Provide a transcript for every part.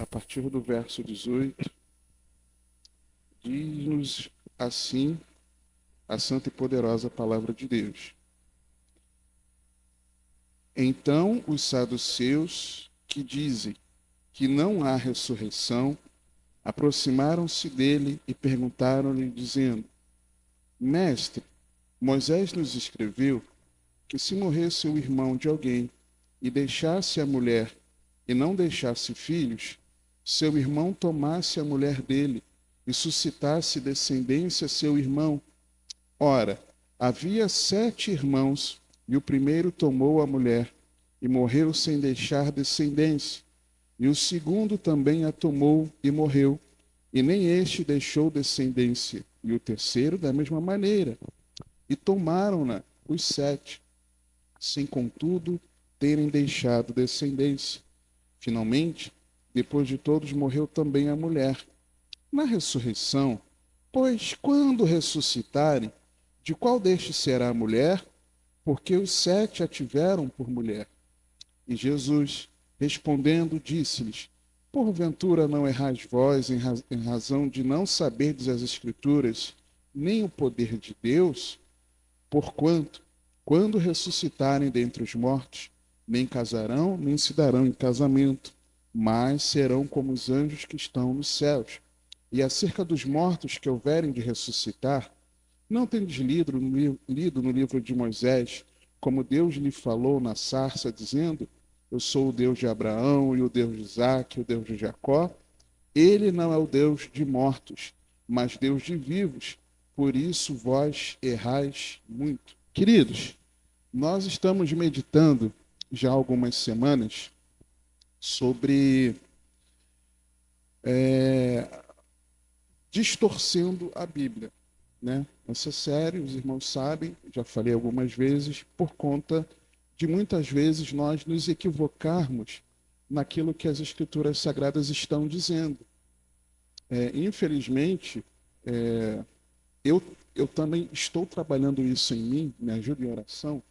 a partir do verso 18, diz-nos assim a santa e poderosa palavra de Deus. Então os saduceus, que dizem que não há ressurreição, aproximaram-se dele e perguntaram-lhe, dizendo: Mestre, Moisés nos escreveu que se morresse o irmão de alguém e deixasse a mulher e não deixasse filhos, seu irmão tomasse a mulher dele e suscitasse descendência a seu irmão. Ora, havia 7 irmãos, e o primeiro tomou a mulher e morreu sem deixar descendência. E o segundo também a tomou e morreu, e nem este deixou descendência. E o terceiro da mesma maneira. E tomaram-na os 7, sem contudo terem deixado descendência. Finalmente, depois de todos, morreu também a mulher. Na ressurreição, pois quando ressuscitarem, de qual destes será a mulher? Porque os 7 a tiveram por mulher. E Jesus, respondendo, disse-lhes: Porventura não errais vós em razão de não saberdes as Escrituras, nem o poder de Deus? Porquanto, quando ressuscitarem dentre os mortos, nem casarão, nem se darão em casamento, mas serão como os anjos que estão nos céus. E acerca dos mortos que houverem de ressuscitar, não tendes lido no livro de Moisés, como Deus lhe falou na sarça, dizendo: Eu sou o Deus de Abraão, e o Deus de Isaque, e o Deus de Jacó? Ele não é o Deus de mortos, mas Deus de vivos. Por isso vós errais muito. Queridos, nós estamos meditando já há algumas semanas sobre distorcendo a Bíblia, né? Essa série, os irmãos sabem, já falei algumas vezes, por conta de muitas vezes nós nos equivocarmos naquilo que as Escrituras Sagradas estão dizendo. Infelizmente, eu também estou trabalhando isso em mim, me ajuda em oração.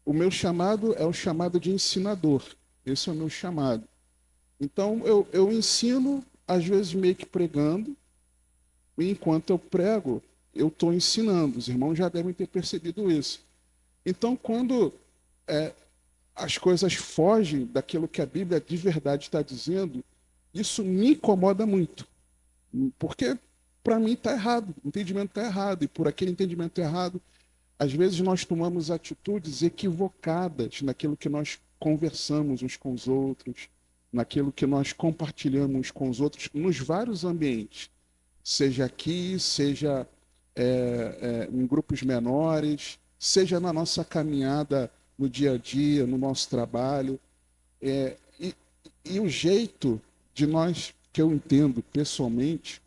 O meu chamado é o chamado de ensinador, esse é o meu chamado. Então, eu ensino, às vezes meio que pregando, e enquanto eu prego, eu estou ensinando. Os irmãos já devem ter percebido isso. Então, quando as coisas fogem daquilo que a Bíblia de verdade está dizendo, isso me incomoda muito. Porque, para mim, está errado. O entendimento está errado. E por aquele entendimento errado, às vezes nós tomamos atitudes equivocadas naquilo que nós conversamos uns com os outros, naquilo que nós compartilhamos com os outros, nos vários ambientes. Seja aqui, seja em grupos menores, seja na nossa caminhada no dia a dia, no nosso trabalho. E o jeito de nós, que eu entendo pessoalmente,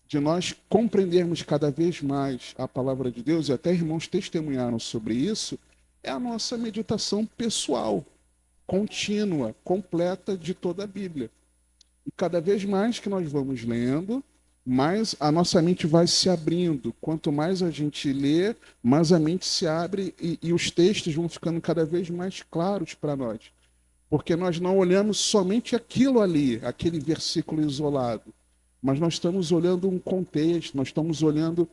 de nós compreendermos cada vez mais a palavra de Deus, e até irmãos testemunharam sobre isso, é a nossa meditação pessoal, contínua, completa de toda a Bíblia. E cada vez mais que nós vamos lendo, mais a nossa mente vai se abrindo. Quanto mais a gente lê, mais a mente se abre e os textos vão ficando cada vez mais claros para nós. Porque nós não olhamos somente aquilo ali, aquele versículo isolado, mas nós estamos olhando um contexto, nós estamos olhando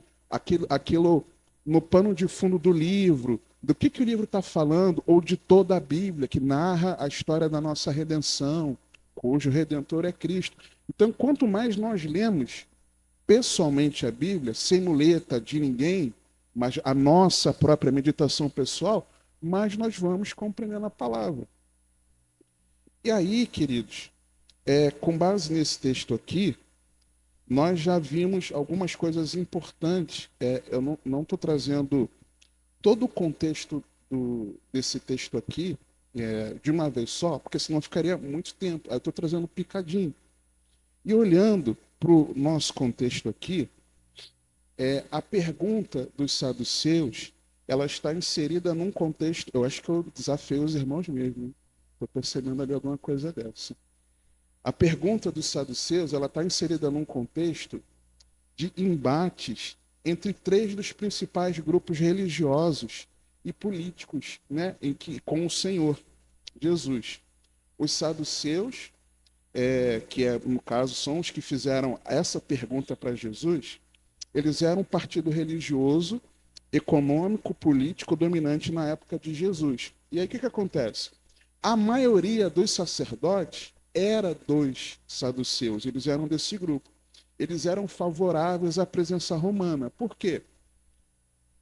aquilo no pano de fundo do livro, do que o livro está falando, ou de toda a Bíblia, que narra a história da nossa redenção, cujo Redentor é Cristo. Então, quanto mais nós lemos pessoalmente a Bíblia, sem muleta de ninguém, mas a nossa própria meditação pessoal, mais nós vamos compreendendo a palavra. E aí, queridos, com base nesse texto aqui, nós já vimos algumas coisas importantes. Eu não estou trazendo todo o contexto desse texto aqui de uma vez só, porque senão ficaria muito tempo. Aí eu estou trazendo picadinho. E olhando para o nosso contexto aqui, a pergunta dos saduceus, ela está inserida num contexto. Eu acho que eu desafiei os irmãos mesmo. Estou percebendo ali alguma coisa dessa. A pergunta dos saduceus, ela está inserida num contexto de embates entre 3 dos principais grupos religiosos e políticos, né, com o Senhor Jesus. Os saduceus, no caso, são os que fizeram essa pergunta para Jesus, eles eram um partido religioso, econômico, político dominante na época de Jesus. E aí o que acontece? A maioria dos sacerdotes era dos saduceus, eles eram desse grupo. Eles eram favoráveis à presença romana. Por quê?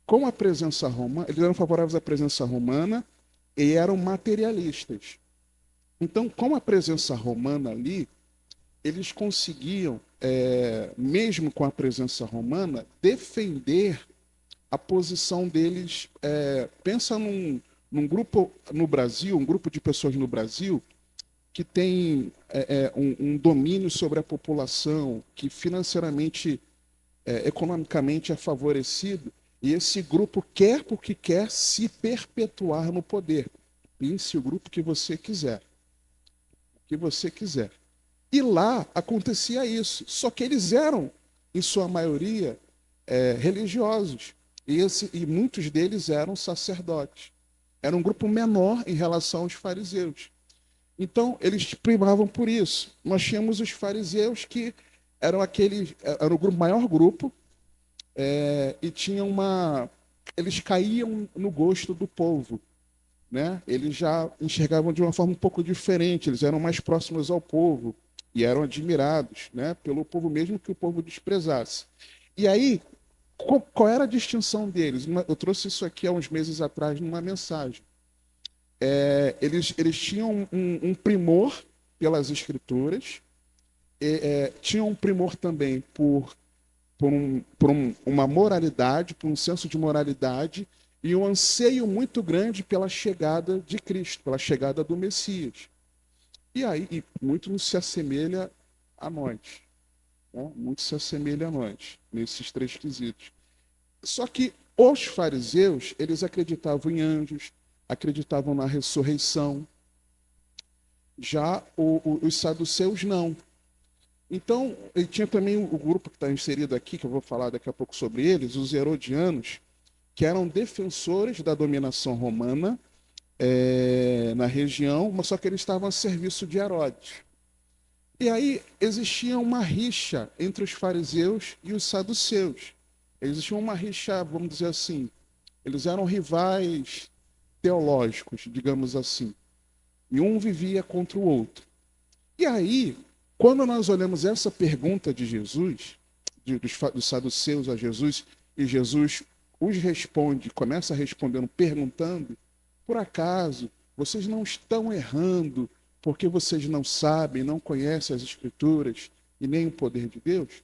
Com a presença romana, eles eram favoráveis à presença romana e eram materialistas. Então, com a presença romana ali, eles conseguiam, mesmo com a presença romana, defender a posição deles. Pensa num grupo no Brasil, um grupo de pessoas no Brasil que tem um domínio sobre a população, que financeiramente, economicamente é favorecido, e esse grupo quer, porque quer, se perpetuar no poder. Pense o grupo que você quiser. O que você quiser. E lá acontecia isso. Só que eles eram, em sua maioria, religiosos. E muitos deles eram sacerdotes. Era um grupo menor em relação aos fariseus. Então, eles primavam por isso. Nós tínhamos os fariseus que eram era o maior grupo, e tinham eles caíam no gosto do povo, né? Eles já enxergavam de uma forma um pouco diferente, eles eram mais próximos ao povo e eram admirados, né, pelo povo mesmo que o povo desprezasse. E aí, qual era a distinção deles? Eu trouxe isso aqui há uns meses atrás numa mensagem. Eles tinham um primor pelas escrituras, tinham um primor também uma moralidade, por um senso de moralidade e um anseio muito grande pela chegada de Cristo, pela chegada do Messias. E aí, muito se assemelha a nós, né? Muito se assemelha a nós, nesses três quesitos. Só que os fariseus, eles acreditavam em anjos, acreditavam na ressurreição. Já os saduceus, não. Então, ele tinha também o grupo que está inserido aqui, que eu vou falar daqui a pouco sobre eles, os herodianos, que eram defensores da dominação romana na região, mas só que eles estavam a serviço de Herodes. E aí existia uma rixa entre os fariseus e os saduceus. Existia uma rixa, vamos dizer assim, eles eram rivais teológicos, digamos assim. E um vivia contra o outro. E aí, quando nós olhamos essa pergunta de Jesus, dos saduceus a Jesus, e Jesus os responde, começa respondendo, perguntando, por acaso vocês não estão errando porque vocês não sabem, não conhecem as Escrituras e nem o poder de Deus?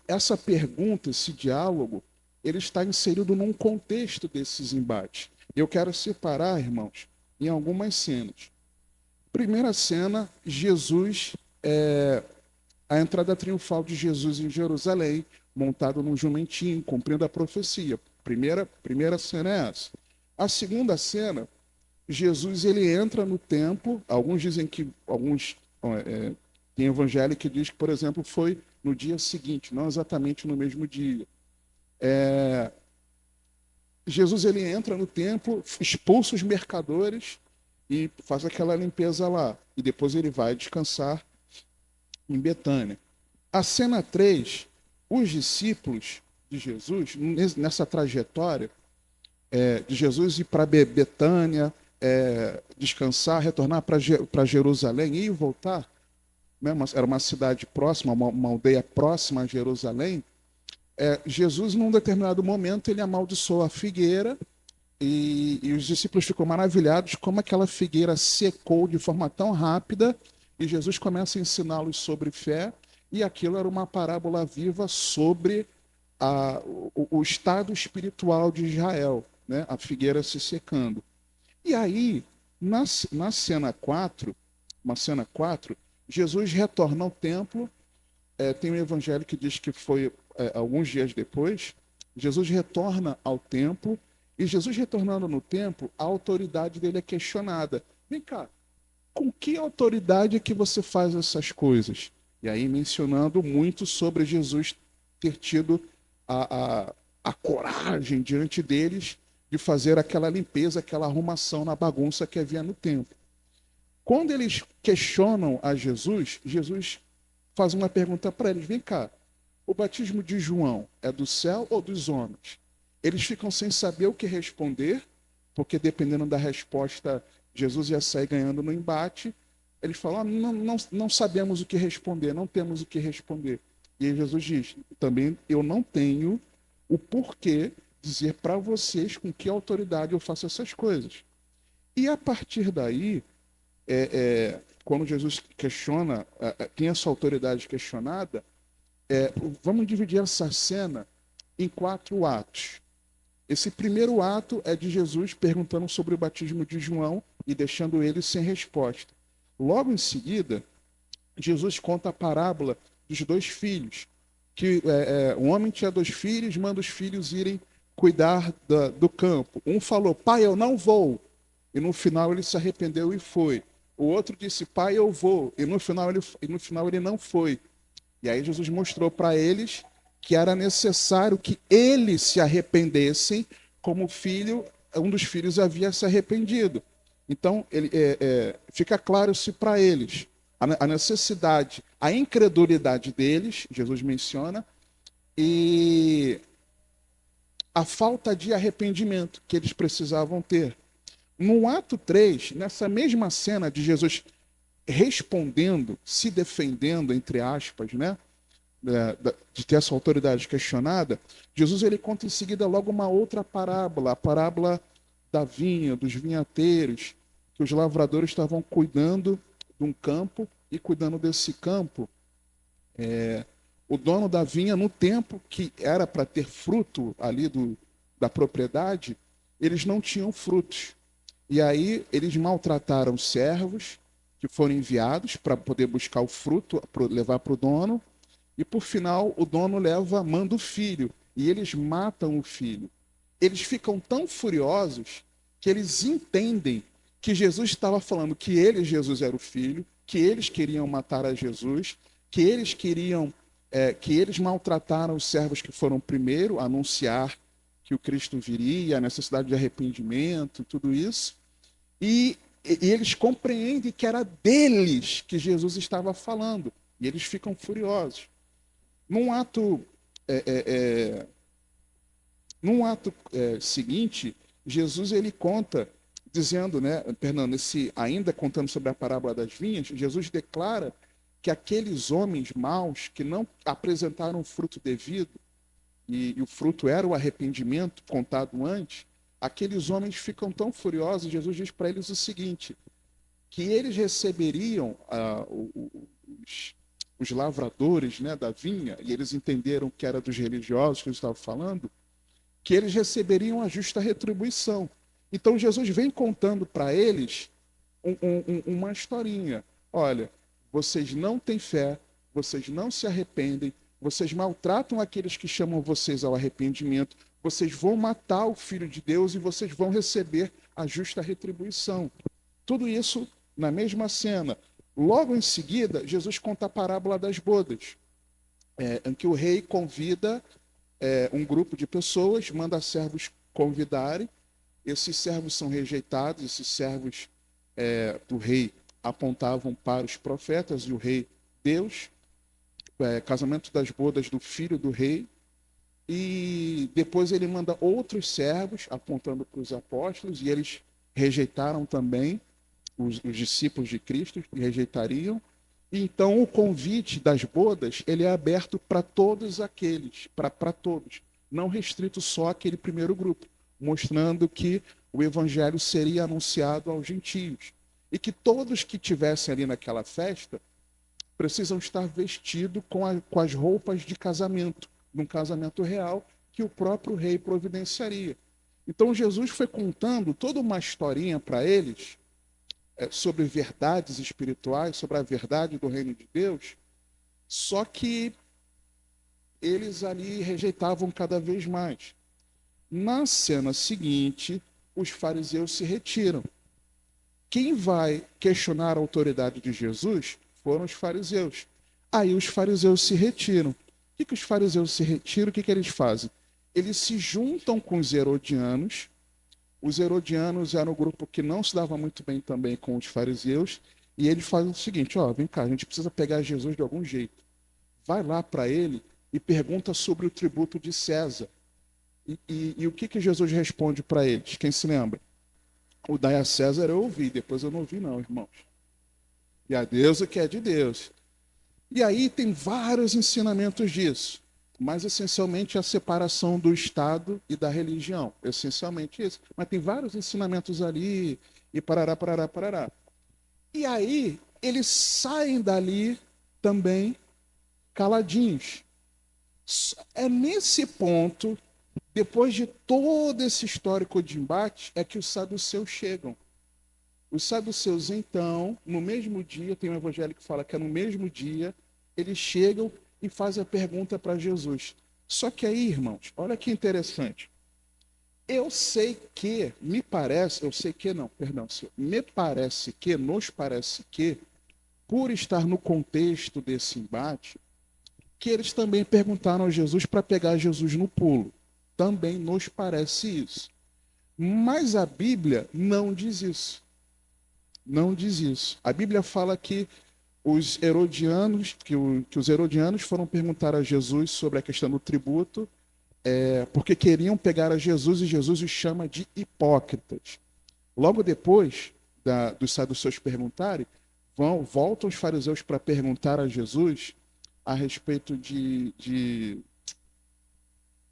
Essa pergunta, esse diálogo, ele está inserido num contexto desses embates. Eu quero separar, irmãos, em algumas cenas. Primeira cena, Jesus, a entrada triunfal de Jesus em Jerusalém, montado num jumentinho, cumprindo a profecia. Primeira cena é essa. A segunda cena, Jesus ele entra no templo. Alguns dizem que tem evangelho que diz que, por exemplo, foi no dia seguinte, não exatamente no mesmo dia. Jesus ele entra no templo, expulsa os mercadores e faz aquela limpeza lá. E depois ele vai descansar em Betânia. A cena 3, os discípulos de Jesus, nessa trajetória de Jesus ir para Betânia, descansar, retornar para Jerusalém e voltar, né? Era uma cidade próxima, uma aldeia próxima a Jerusalém. Jesus, num determinado momento, ele amaldiçoa a figueira e os discípulos ficam maravilhados como aquela figueira secou de forma tão rápida, e Jesus começa a ensiná-los sobre fé, e aquilo era uma parábola viva sobre o estado espiritual de Israel, né? A figueira se secando. E aí, na cena 4, Jesus retorna ao templo. Tem um evangelho que diz que foi alguns dias depois. Jesus retorna ao templo, e Jesus retornando no templo, a autoridade dele é questionada. Vem cá, com que autoridade é que você faz essas coisas? E aí mencionando muito sobre Jesus ter tido a coragem diante deles de fazer aquela limpeza, aquela arrumação na bagunça que havia no templo. Quando eles questionam a Jesus, Jesus faz uma pergunta para eles: vem cá, o batismo de João é do céu ou dos homens? Eles ficam sem saber o que responder, porque dependendo da resposta, Jesus ia sair ganhando no embate. Eles falam: não sabemos o que responder, não temos o que responder. E aí Jesus diz: também eu não tenho o porquê dizer para vocês com que autoridade eu faço essas coisas. E a partir daí, quando Jesus questiona, tem essa autoridade questionada, vamos dividir essa cena em 4 atos. Esse primeiro ato é de Jesus perguntando sobre o batismo de João e deixando ele sem resposta. Logo em seguida, Jesus conta a parábola dos 2 filhos, que um homem tinha 2 filhos, manda os filhos irem cuidar do campo. Um falou: pai, eu não vou. E no final ele se arrependeu e foi. O outro disse: pai, eu vou. E no final ele não foi. E aí Jesus mostrou para eles que era necessário que eles se arrependessem, como um dos filhos havia se arrependido. Então, fica claro se para eles a necessidade, a incredulidade deles, Jesus menciona, e a falta de arrependimento que eles precisavam ter. No ato 3, nessa mesma cena de Jesus respondendo, se defendendo, entre aspas, né, de ter essa autoridade questionada, Jesus ele conta em seguida logo uma outra parábola, a parábola da vinha, dos vinhateiros, que os lavradores estavam cuidando de um campo e cuidando desse campo. O dono da vinha, no tempo que era para ter fruto ali da propriedade, eles não tinham frutos. E aí eles maltrataram os servos que foram enviados para poder buscar o fruto, levar para o dono. E por final, o dono manda o filho, e eles matam o filho. Eles ficam tão furiosos que eles entendem que Jesus estava falando que ele, Jesus, era o filho, que eles queriam matar a Jesus, que eles que eles maltrataram os servos que foram primeiro a anunciar que o Cristo viria, a necessidade de arrependimento, tudo isso. E eles compreendem que era deles que Jesus estava falando, e eles ficam furiosos. Num ato, seguinte, Jesus ele conta, dizendo, né, perdão, ainda contando sobre a parábola das vinhas, Jesus declara que aqueles homens maus que não apresentaram o fruto devido, e o fruto era o arrependimento contado antes, aqueles homens ficam tão furiosos, Jesus diz para eles o seguinte, que eles receberiam os lavradores, né, da vinha, e eles entenderam que era dos religiosos que eu estava falando, que eles receberiam a justa retribuição. Então Jesus vem contando para eles uma historinha. Olha, vocês não têm fé, vocês não se arrependem, vocês maltratam aqueles que chamam vocês ao arrependimento, vocês vão matar o Filho de Deus e vocês vão receber a justa retribuição. Tudo isso na mesma cena. Logo em seguida, Jesus conta a parábola das bodas, em que o rei convida um grupo de pessoas, manda servos convidarem, esses servos são rejeitados, esses servos do rei apontavam para os profetas e o rei Deus, casamento das bodas do filho do rei, e depois ele manda outros servos apontando para os apóstolos, e eles rejeitaram também, os discípulos de Cristo rejeitariam. E então o convite das bodas ele é aberto para todos aqueles, para todos, não restrito só àquele primeiro grupo, mostrando que o evangelho seria anunciado aos gentios e que todos que tivessem ali naquela festa precisam estar vestidos com as roupas de casamento, num casamento real que o próprio rei providenciaria. Então Jesus foi contando toda uma historinha para eles, sobre verdades espirituais, sobre a verdade do reino de Deus, só que eles ali rejeitavam cada vez mais. Na cena seguinte, os fariseus se retiram. Quem vai questionar a autoridade de Jesus foram os fariseus. Aí os fariseus se retiram. O que os fariseus se retiram? O que eles fazem? Eles se juntam com os herodianos. Os herodianos eram um grupo que não se dava muito bem também com os fariseus, E ele faz o seguinte, ó, vem cá, a gente precisa pegar Jesus de algum jeito. Vai lá para ele e pergunta sobre o tributo de César. E o que Jesus responde para eles? Quem se lembra? O dai a César eu ouvi, depois eu não ouvi não, irmãos. E a Deus o que é de Deus. E aí tem vários ensinamentos disso, mas essencialmente a separação do Estado e da religião, essencialmente isso. Mas tem vários ensinamentos ali, e parará, parará, parará. E aí eles saem dali também caladinhos. É nesse ponto, depois de todo esse histórico de embate, é que os saduceus chegam. Os saduceus, então, no mesmo dia, tem um evangelho que fala que é no mesmo dia, eles chegam e fazem a pergunta para Jesus. Só que aí, irmãos, olha que interessante. Eu sei que, me parece, eu sei que não, perdão, senhor, me parece que, nos parece que, por estar no contexto desse embate, que eles também perguntaram a Jesus para pegar Jesus no pulo. Também nos parece isso. Mas a Bíblia não diz isso. Não diz isso. A Bíblia fala que os herodianos, que os herodianos foram perguntar a Jesus sobre a questão do tributo, porque queriam pegar a Jesus e Jesus os chama de hipócritas. Logo depois dos saduceus perguntarem, voltam os fariseus para perguntar a Jesus a respeito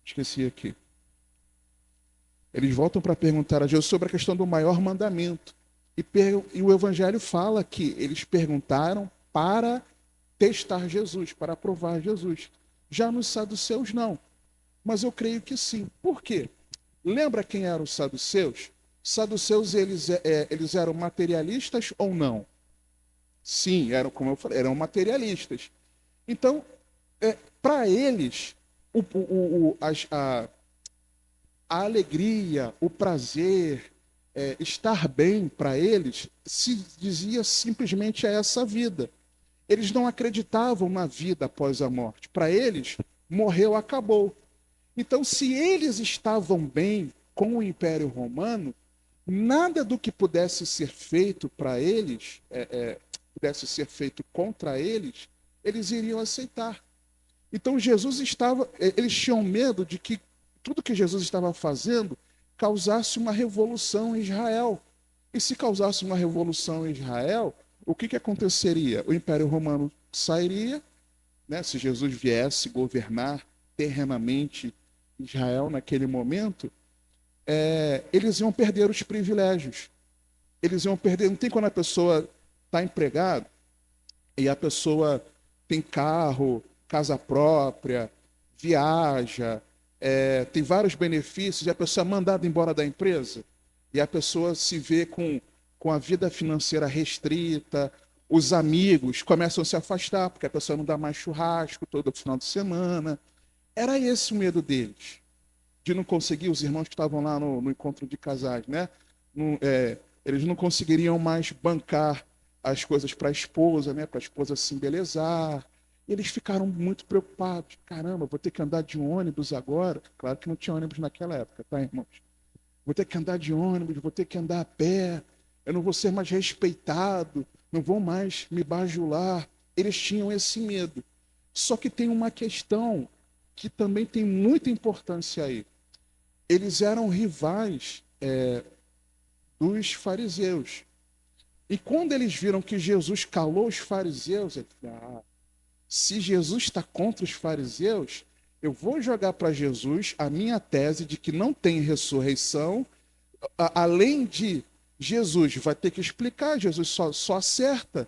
esqueci aqui. Eles voltam para perguntar a Jesus sobre a questão do maior mandamento. E o Evangelho fala que eles perguntaram para testar Jesus, para provar Jesus. Já nos saduceus, não. Mas eu creio que sim. Por quê? Lembra quem eram os saduceus? Saduceus, eles eram materialistas ou não? Sim, eram, como eu falei, eram materialistas. Então, para eles, a alegria, o prazer, estar bem para eles, se dizia simplesmente a essa vida. Eles não acreditavam na vida após a morte. Para eles, morreu, acabou. Então, se eles estavam bem com o Império Romano, nada do que pudesse ser feito para eles, pudesse ser feito contra eles, eles iriam aceitar. Então, eles tinham medo de que tudo que Jesus estava fazendo causasse uma revolução em Israel. E se causasse uma revolução em Israel, o que aconteceria? O Império Romano sairia, né, se Jesus viesse governar terrenamente Israel naquele momento, eles iam perder os privilégios. Eles iam perder. Não tem quando a pessoa está empregada e a pessoa tem carro, casa própria, viaja, tem vários benefícios, e a pessoa é mandada embora da empresa, e a pessoa se vê com a vida financeira restrita, os amigos começam a se afastar, porque a pessoa não dá mais churrasco todo final de semana. Era esse o medo deles, de não conseguir, os irmãos que estavam lá no encontro de casais, né? Eles não conseguiriam mais bancar as coisas para a esposa, né? Para a esposa se embelezar. Eles ficaram muito preocupados. Caramba, vou ter que andar de ônibus agora. Claro que não tinha ônibus naquela época, tá, irmãos? Vou ter que andar de ônibus, vou ter que andar a pé. Eu não vou ser mais respeitado, não vou mais me bajular. Eles tinham esse medo. Só que tem uma questão que também tem muita importância aí. Eles eram rivais dos fariseus. E quando eles viram que Jesus calou os fariseus, eles falaram, se Jesus está contra os fariseus, eu vou jogar para Jesus a minha tese de que não tem ressurreição, além de Jesus vai ter que explicar, Jesus só acerta,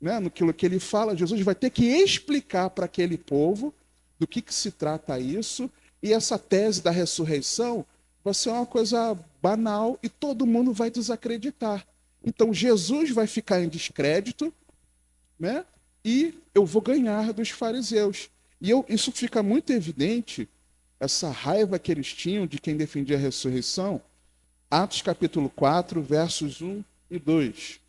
né, no que ele fala, Jesus vai ter que explicar para aquele povo do que se trata isso, e essa tese da ressurreição vai ser uma coisa banal e todo mundo vai desacreditar. Então Jesus vai ficar em descrédito, né? E eu vou ganhar dos fariseus. E isso fica muito evidente, essa raiva que eles tinham de quem defendia a ressurreição. Atos capítulo 4, versos 1 e 2.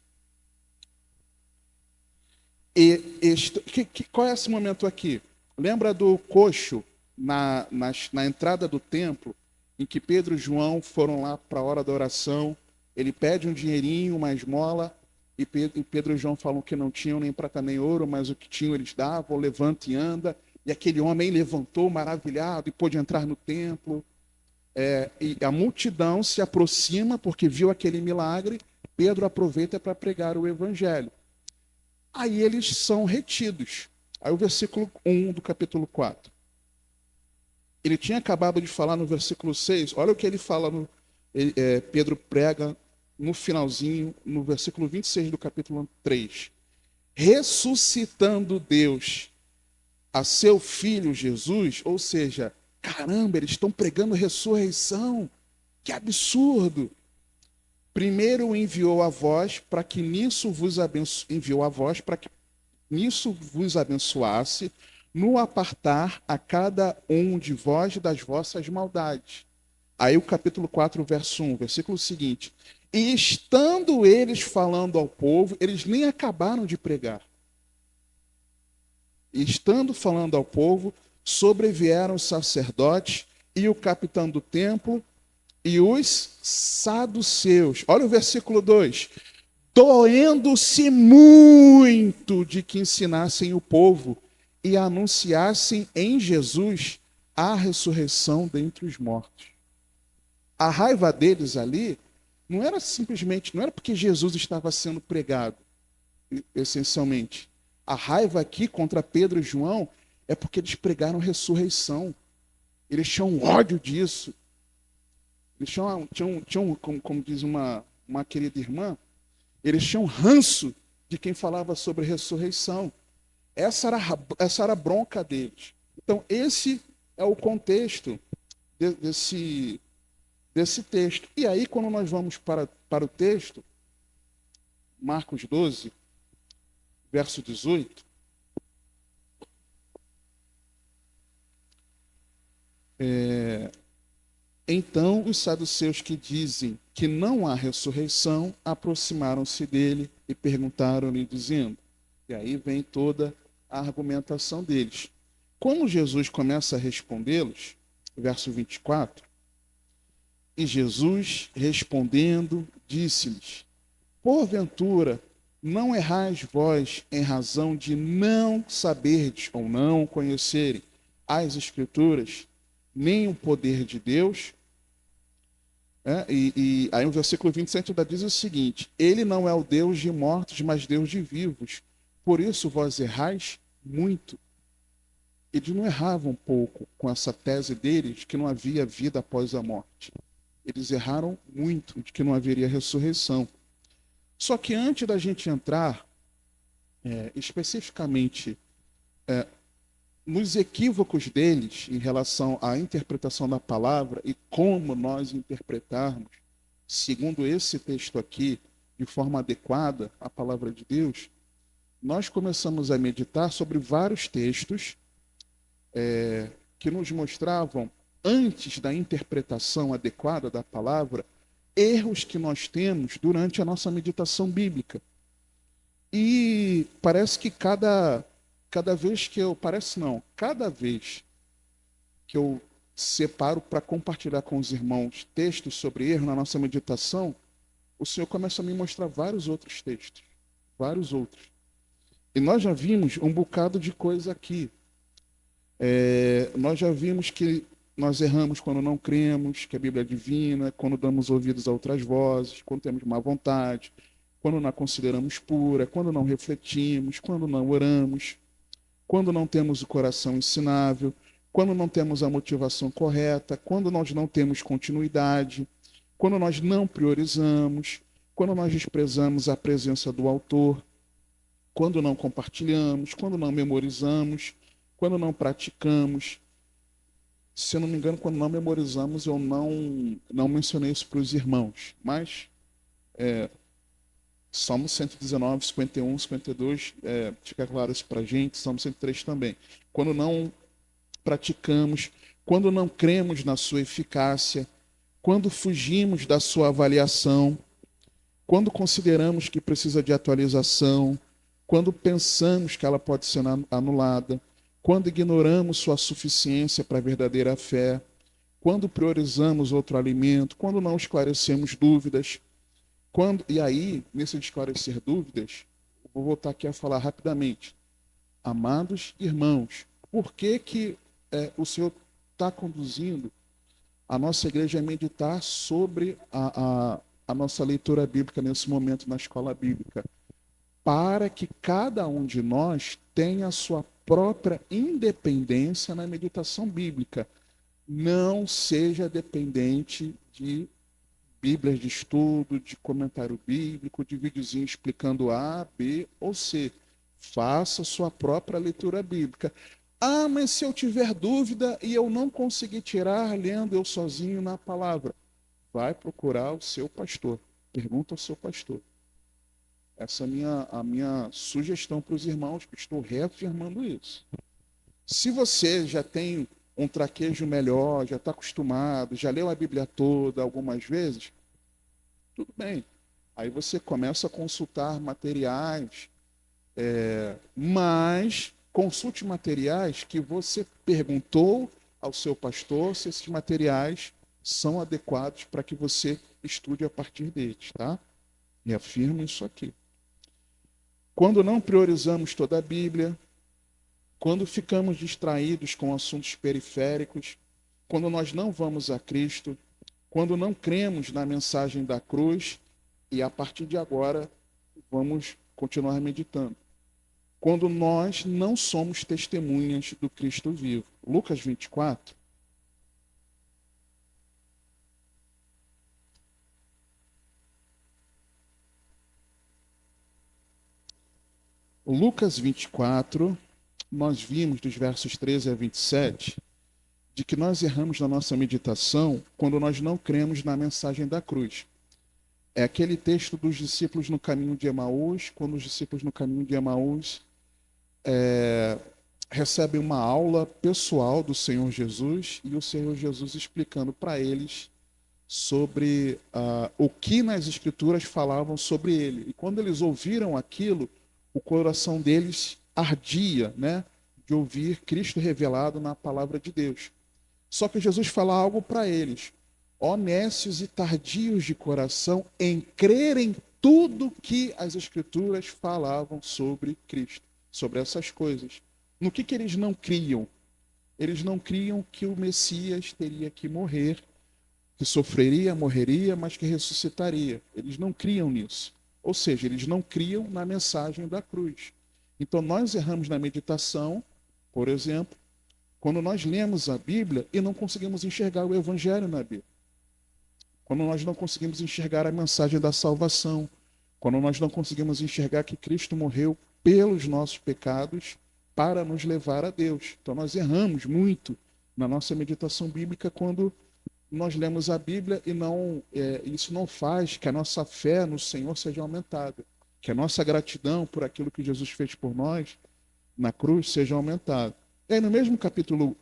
Qual é esse momento aqui? Lembra do coxo na entrada do templo, em que Pedro e João foram lá para a hora da oração, ele pede um dinheirinho, uma esmola, e Pedro e João falam que não tinham nem prata nem ouro, mas o que tinham eles davam, levanta e anda. E aquele homem levantou, maravilhado, e pôde entrar no templo. E a multidão se aproxima porque viu aquele milagre. Pedro aproveita para pregar o evangelho. Aí eles são retidos. Aí o versículo 1 do capítulo 4. Ele tinha acabado de falar no versículo 6. Olha o que ele fala, Pedro prega no finalzinho, no versículo 26 do capítulo 3. Ressuscitando Deus a seu Filho Jesus, ou seja, caramba, eles estão pregando ressurreição. Que absurdo! Primeiro enviou a vós para que nisso vos abençoasse, no apartar a cada um de vós das vossas maldades. Aí o capítulo 4, verso 1, versículo seguinte. E estando eles falando ao povo, eles nem acabaram de pregar. E estando falando ao povo, sobrevieram os sacerdotes e o capitão do templo e os saduceus. Olha o versículo 2. Doendo-se muito de que ensinassem o povo e anunciassem em Jesus a ressurreição dentre os mortos. A raiva deles ali não era simplesmente, não era porque Jesus estava sendo pregado, essencialmente. A raiva aqui contra Pedro e João é porque eles pregaram ressurreição. Eles tinham ódio disso. Eles tinham como diz uma querida irmã, eles tinham ranço de quem falava sobre ressurreição. Essa era a bronca deles. Então, esse é o contexto desse texto. E aí, quando nós vamos para o texto, Marcos 12, verso 18, então os saduceus que dizem que não há ressurreição aproximaram-se dele e perguntaram-lhe, dizendo, e aí vem toda a argumentação deles. Quando Jesus começa a respondê-los, verso 24, e Jesus respondendo, disse-lhes, porventura, não errais vós em razão de não saberdes ou não conhecerem as Escrituras, nem o poder de Deus? E aí no versículo 27 ainda diz o seguinte, ele não é o Deus de mortos, mas Deus de vivos. Por isso vós errais muito. Eles não erravam um pouco com essa tese deles de que não havia vida após a morte. Eles erraram muito de que não haveria ressurreição. Só que antes da gente entrar especificamente nos equívocos deles em relação à interpretação da palavra e como nós interpretarmos, segundo esse texto aqui, de forma adequada à palavra de Deus, nós começamos a meditar sobre vários textos que nos mostravam, antes da interpretação adequada da palavra, erros que nós temos durante a nossa meditação bíblica. E parece que cada vez que eu separo para compartilhar com os irmãos textos sobre erro na nossa meditação, o Senhor começa a me mostrar vários outros textos, vários outros. E nós já vimos um bocado de coisa aqui. Nós já vimos que nós erramos quando não cremos, que a Bíblia é divina, quando damos ouvidos a outras vozes, quando temos má vontade, quando não a consideramos pura, quando não refletimos, quando não oramos, quando não temos o coração ensinável, quando não temos a motivação correta, quando nós não temos continuidade, quando nós não priorizamos, quando nós desprezamos a presença do autor, quando não compartilhamos, quando não memorizamos, quando não praticamos. Se eu não me engano, quando não memorizamos, eu não mencionei isso para os irmãos, mas Salmo 119, 51, 52, fica claro isso para a gente, Salmo 103 também. Quando não praticamos, quando não cremos na sua eficácia, quando fugimos da sua avaliação, quando consideramos que precisa de atualização, quando pensamos que ela pode ser anulada, quando ignoramos sua suficiência para a verdadeira fé, quando priorizamos outro alimento, quando não esclarecemos dúvidas, E aí, nesse de esclarecer dúvidas, vou voltar aqui a falar rapidamente. Amados irmãos, por que que o Senhor está conduzindo a nossa igreja a meditar sobre a nossa leitura bíblica nesse momento na escola bíblica? Para que cada um de nós tenha a sua própria independência na meditação bíblica. Não seja dependente de Bíblias de estudo, de comentário bíblico, de videozinho explicando A, B ou C. Faça sua própria leitura bíblica. Ah, mas se eu tiver dúvida e eu não conseguir tirar lendo eu sozinho na palavra, vai procurar o seu pastor. Pergunta ao seu pastor. Essa é a minha sugestão para os irmãos, que estou reafirmando isso. Se você já tem um traquejo melhor, já está acostumado, já leu a Bíblia toda algumas vezes, tudo bem. Aí você começa a consultar materiais, mas consulte materiais que você perguntou ao seu pastor se esses materiais são adequados para que você estude a partir deles, tá? Reafirmo isso aqui. Quando não priorizamos toda a Bíblia, quando ficamos distraídos com assuntos periféricos, quando nós não vamos a Cristo, quando não cremos na mensagem da cruz, e a partir de agora vamos continuar meditando. Quando nós não somos testemunhas do Cristo vivo. Lucas 24. Lucas 24, nós vimos dos versos 13 a 27, de que nós erramos na nossa meditação quando nós não cremos na mensagem da cruz. É aquele texto dos discípulos no caminho de Emaús, quando os discípulos no caminho de Emaús recebem uma aula pessoal do Senhor Jesus e o Senhor Jesus explicando para eles sobre o que nas Escrituras falavam sobre ele. E quando eles ouviram aquilo, o coração deles ardia, né, de ouvir Cristo revelado na palavra de Deus. Só que Jesus fala algo para eles: ó nécios e tardios de coração, em crerem tudo que as Escrituras falavam sobre Cristo, sobre essas coisas. No que eles não criam? Eles não criam que o Messias teria que morrer, que sofreria, morreria, mas que ressuscitaria. Eles não criam nisso. Ou seja, eles não criam na mensagem da cruz. Então nós erramos na meditação, por exemplo, quando nós lemos a Bíblia e não conseguimos enxergar o Evangelho na Bíblia. Quando nós não conseguimos enxergar a mensagem da salvação. Quando nós não conseguimos enxergar que Cristo morreu pelos nossos pecados para nos levar a Deus. Então nós erramos muito na nossa meditação bíblica quando nós lemos a Bíblia e isso não faz que a nossa fé no Senhor seja aumentada, que a nossa gratidão por aquilo que Jesus fez por nós na cruz seja aumentada. E aí no mesmo capítulo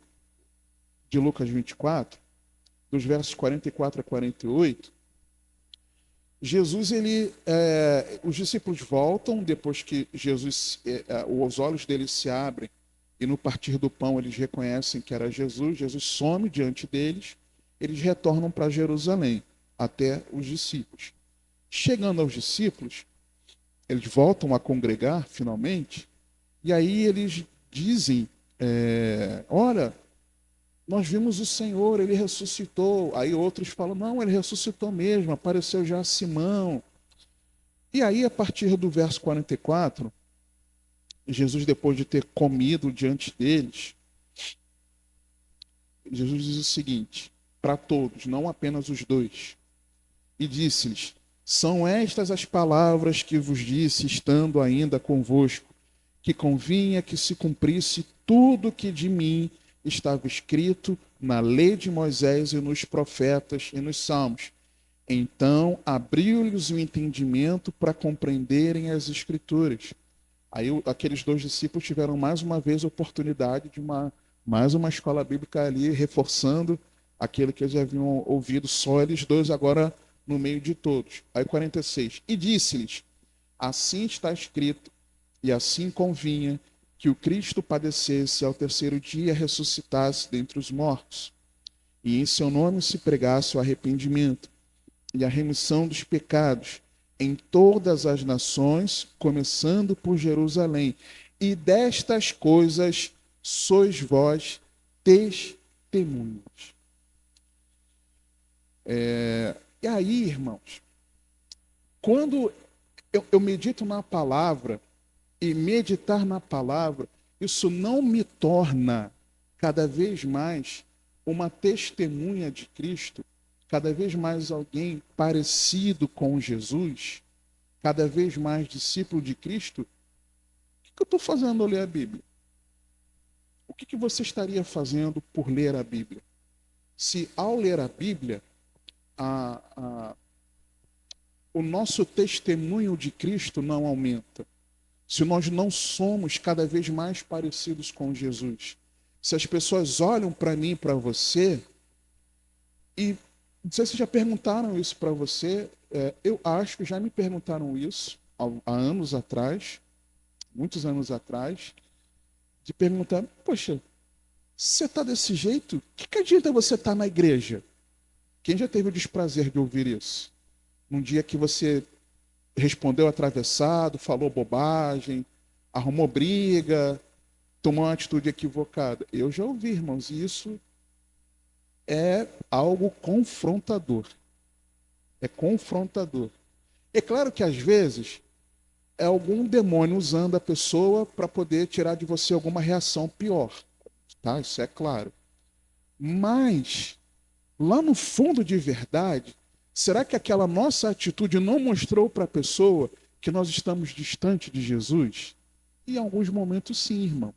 de Lucas 24, dos versos 44 a 48, Jesus, os discípulos voltam depois que Jesus, os olhos deles se abrem e no partir do pão eles reconhecem que era Jesus. Jesus some diante deles. Eles retornam para Jerusalém, até os discípulos. Chegando aos discípulos, eles voltam a congregar, finalmente, e aí eles dizem, olha, nós vimos o Senhor, ele ressuscitou. Aí outros falam, não, ele ressuscitou mesmo, apareceu já a Simão. E aí, a partir do verso 44, Jesus, depois de ter comido diante deles, Jesus diz o seguinte, para todos, não apenas os dois. E disse-lhes, são estas as palavras que vos disse, estando ainda convosco, que convinha que se cumprisse tudo que de mim estava escrito na lei de Moisés e nos profetas e nos salmos. Então abriu-lhes o entendimento para compreenderem as Escrituras. Aí aqueles dois discípulos tiveram mais uma vez a oportunidade de mais uma escola bíblica ali, reforçando aquilo que eles haviam ouvido, só eles dois agora no meio de todos. Aí 46. E disse-lhes, assim está escrito, e assim convinha, que o Cristo padecesse, ao terceiro dia ressuscitasse dentre os mortos, e em seu nome se pregasse o arrependimento e a remissão dos pecados, em todas as nações, começando por Jerusalém. E destas coisas sois vós testemunhas. E aí, irmãos, quando eu medito na palavra, e meditar na palavra, isso não me torna cada vez mais uma testemunha de Cristo, cada vez mais alguém parecido com Jesus, cada vez mais discípulo de Cristo. O que eu estou fazendo ao ler a Bíblia? O que você estaria fazendo por ler a Bíblia? Se ao ler a Bíblia, o nosso testemunho de Cristo não aumenta, se nós não somos cada vez mais parecidos com Jesus, se as pessoas olham para mim, para você, e não sei se já perguntaram isso para você, eu acho que já me perguntaram isso há anos atrás, muitos anos atrás, de perguntar, poxa, se você está desse jeito, que adianta você estar na igreja? Quem já teve o desprazer de ouvir isso? Num dia que você respondeu atravessado, falou bobagem, arrumou briga, tomou uma atitude equivocada. Eu já ouvi, irmãos, e isso é algo confrontador. É confrontador. É claro que às vezes é algum demônio usando a pessoa para poder tirar de você alguma reação pior. Tá? Isso é claro. Mas, lá no fundo de verdade, será que aquela nossa atitude não mostrou para a pessoa que nós estamos distante de Jesus? Em alguns momentos, sim, irmãos.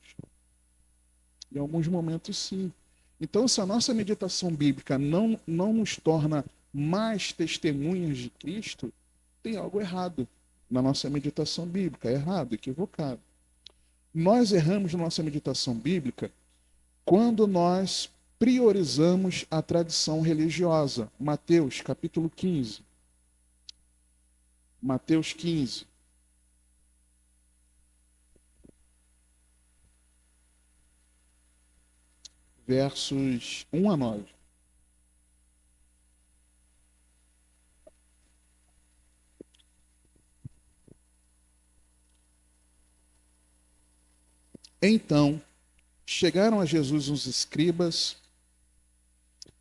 Em alguns momentos, sim. Então, se a nossa meditação bíblica não nos torna mais testemunhas de Cristo, tem algo errado na nossa meditação bíblica. É errado, equivocado. Nós erramos na nossa meditação bíblica quando nós priorizamos a tradição religiosa. Mateus, capítulo 15. Mateus 15. Versos 1 a 9. Então, chegaram a Jesus os escribas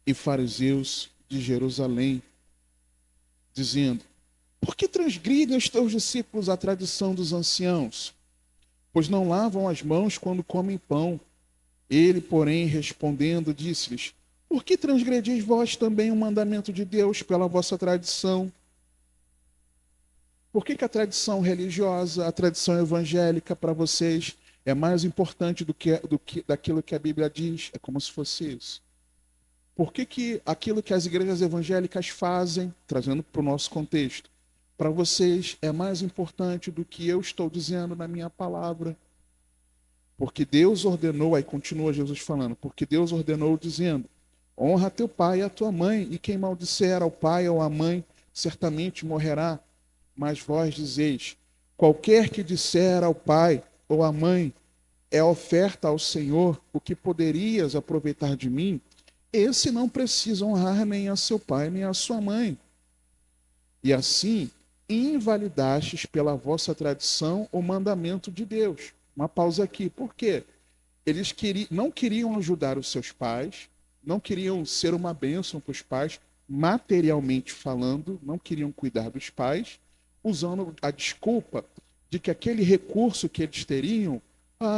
e fariseus de Jerusalém, dizendo: por que transgridem os teus discípulos a tradição dos anciãos? Pois não lavam as mãos quando comem pão. Ele, porém, respondendo, disse-lhes: por que transgredis vós também o mandamento de Deus pela vossa tradição? Por que a tradição religiosa, a tradição evangélica para vocês é mais importante daquilo que a Bíblia diz? É como se fosse isso. Por que aquilo que as igrejas evangélicas fazem, trazendo para o nosso contexto, para vocês é mais importante do que eu estou dizendo na minha palavra? Porque Deus ordenou, aí continua Jesus falando, porque Deus ordenou dizendo: honra teu pai e a tua mãe, e quem maldisser ao pai ou à mãe, certamente morrerá. Mas vós dizeis: qualquer que disser ao pai ou à mãe, é oferta ao Senhor, o que poderias aproveitar de mim, esse não precisa honrar nem a seu pai nem a sua mãe. E assim, invalidastes pela vossa tradição o mandamento de Deus. Uma pausa aqui. Por quê? Eles não queriam ajudar os seus pais, não queriam ser uma bênção para os pais, materialmente falando, não queriam cuidar dos pais, usando a desculpa de que aquele recurso que eles teriam,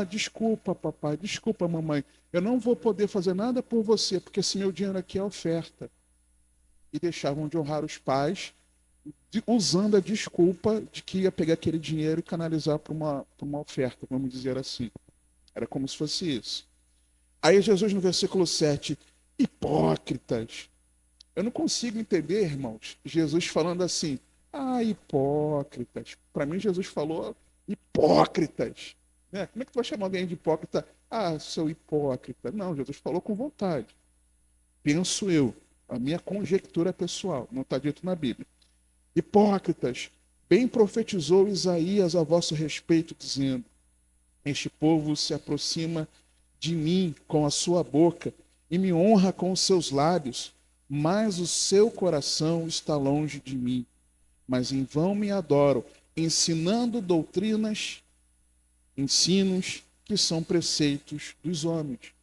desculpa, papai, desculpa, mamãe, eu não vou poder fazer nada por você, porque esse meu dinheiro aqui é oferta. E deixavam de honrar os pais, usando a desculpa de que ia pegar aquele dinheiro e canalizar para uma oferta, vamos dizer assim. Era como se fosse isso. Aí Jesus, no versículo 7, hipócritas. Eu não consigo entender, irmãos, Jesus falando assim, hipócritas. Para mim, Jesus falou hipócritas. Né? Como é que tu vai chamar alguém de hipócrita? Seu hipócrita. Não, Jesus falou com vontade. Penso eu, a minha conjectura pessoal, não está dito na Bíblia. Hipócritas, bem profetizou Isaías a vosso respeito, dizendo: este povo se aproxima de mim com a sua boca e me honra com os seus lábios, mas o seu coração está longe de mim. mas em vão me adoram, ensinando ensinos que são preceitos dos homens.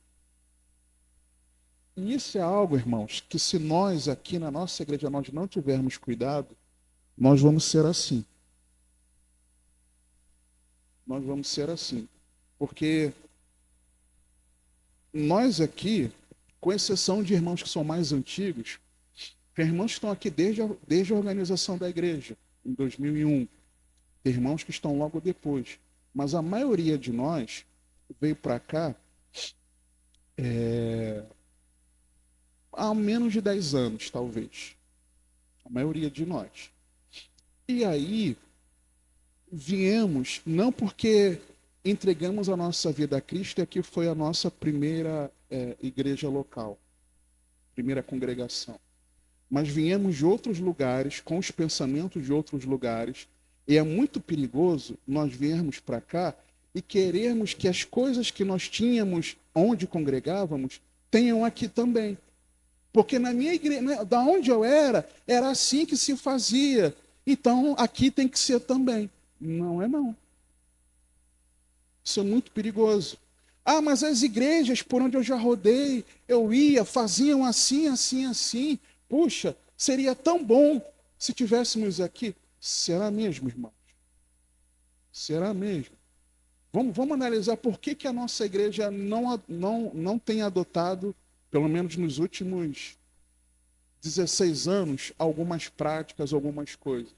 E isso é algo, irmãos, que se nós aqui na nossa igreja nós não tivermos cuidado, nós vamos ser assim. Nós vamos ser assim. Porque nós aqui, com exceção de irmãos que são mais antigos, tem irmãos que estão aqui desde a organização da igreja, em 2001. Tem irmãos que estão logo depois. Mas a maioria de nós veio para cá há menos de 10 anos, talvez. A maioria de nós. E aí, viemos, não porque entregamos a nossa vida a Cristo, e aqui foi a nossa primeira igreja local, primeira congregação. Mas viemos de outros lugares, com os pensamentos de outros lugares, e é muito perigoso nós virmos para cá e querermos que as coisas que nós tínhamos onde congregávamos tenham aqui também. Porque na minha igreja, da onde eu era assim que se fazia. Então aqui tem que ser também. Não é não. Isso é muito perigoso. Ah, mas as igrejas por onde eu já rodei, eu ia, faziam assim, assim, assim. Puxa, seria tão bom se tivéssemos aqui. Será mesmo, irmãos? Será mesmo? Vamos analisar por que a nossa igreja não tem adotado, pelo menos nos últimos 16 anos, algumas práticas, algumas coisas.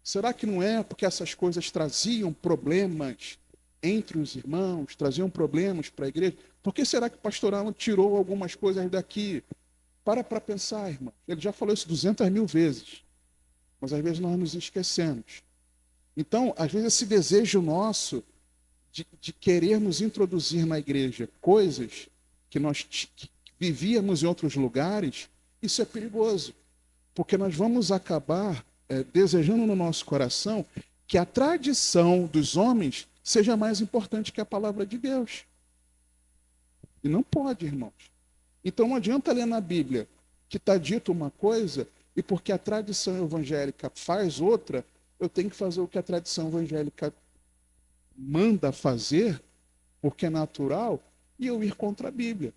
Será que não é porque essas coisas traziam problemas entre os irmãos, traziam problemas para a igreja? Por que será que o pastor Alan tirou algumas coisas daqui? Para pensar, irmão. Ele já falou isso 200 mil vezes. Mas às vezes nós nos esquecemos. Então, às vezes esse desejo nosso de querermos introduzir na igreja coisas que nós vivíamos em outros lugares, isso é perigoso. Porque nós vamos acabar desejando no nosso coração que a tradição dos homens seja mais importante que a palavra de Deus. E não pode, irmãos. Então não adianta ler na Bíblia que está dito uma coisa e porque a tradição evangélica faz outra, eu tenho que fazer o que a tradição evangélica manda fazer, porque é natural, e eu ir contra a Bíblia.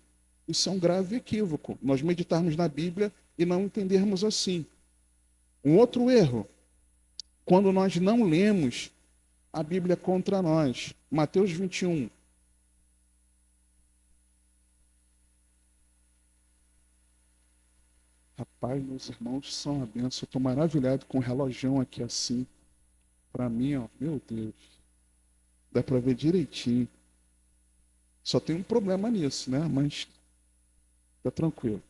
Isso é um grave equívoco. Nós meditarmos na Bíblia e não entendermos assim. Um outro erro, quando nós não lemos a Bíblia contra nós. Mateus 21. Rapaz, meus irmãos são a benção. Eu estou maravilhado com o relógio aqui assim. Para mim, ó, meu Deus. Dá para ver direitinho. Só tem um problema nisso, né? Mas tá tranquilo.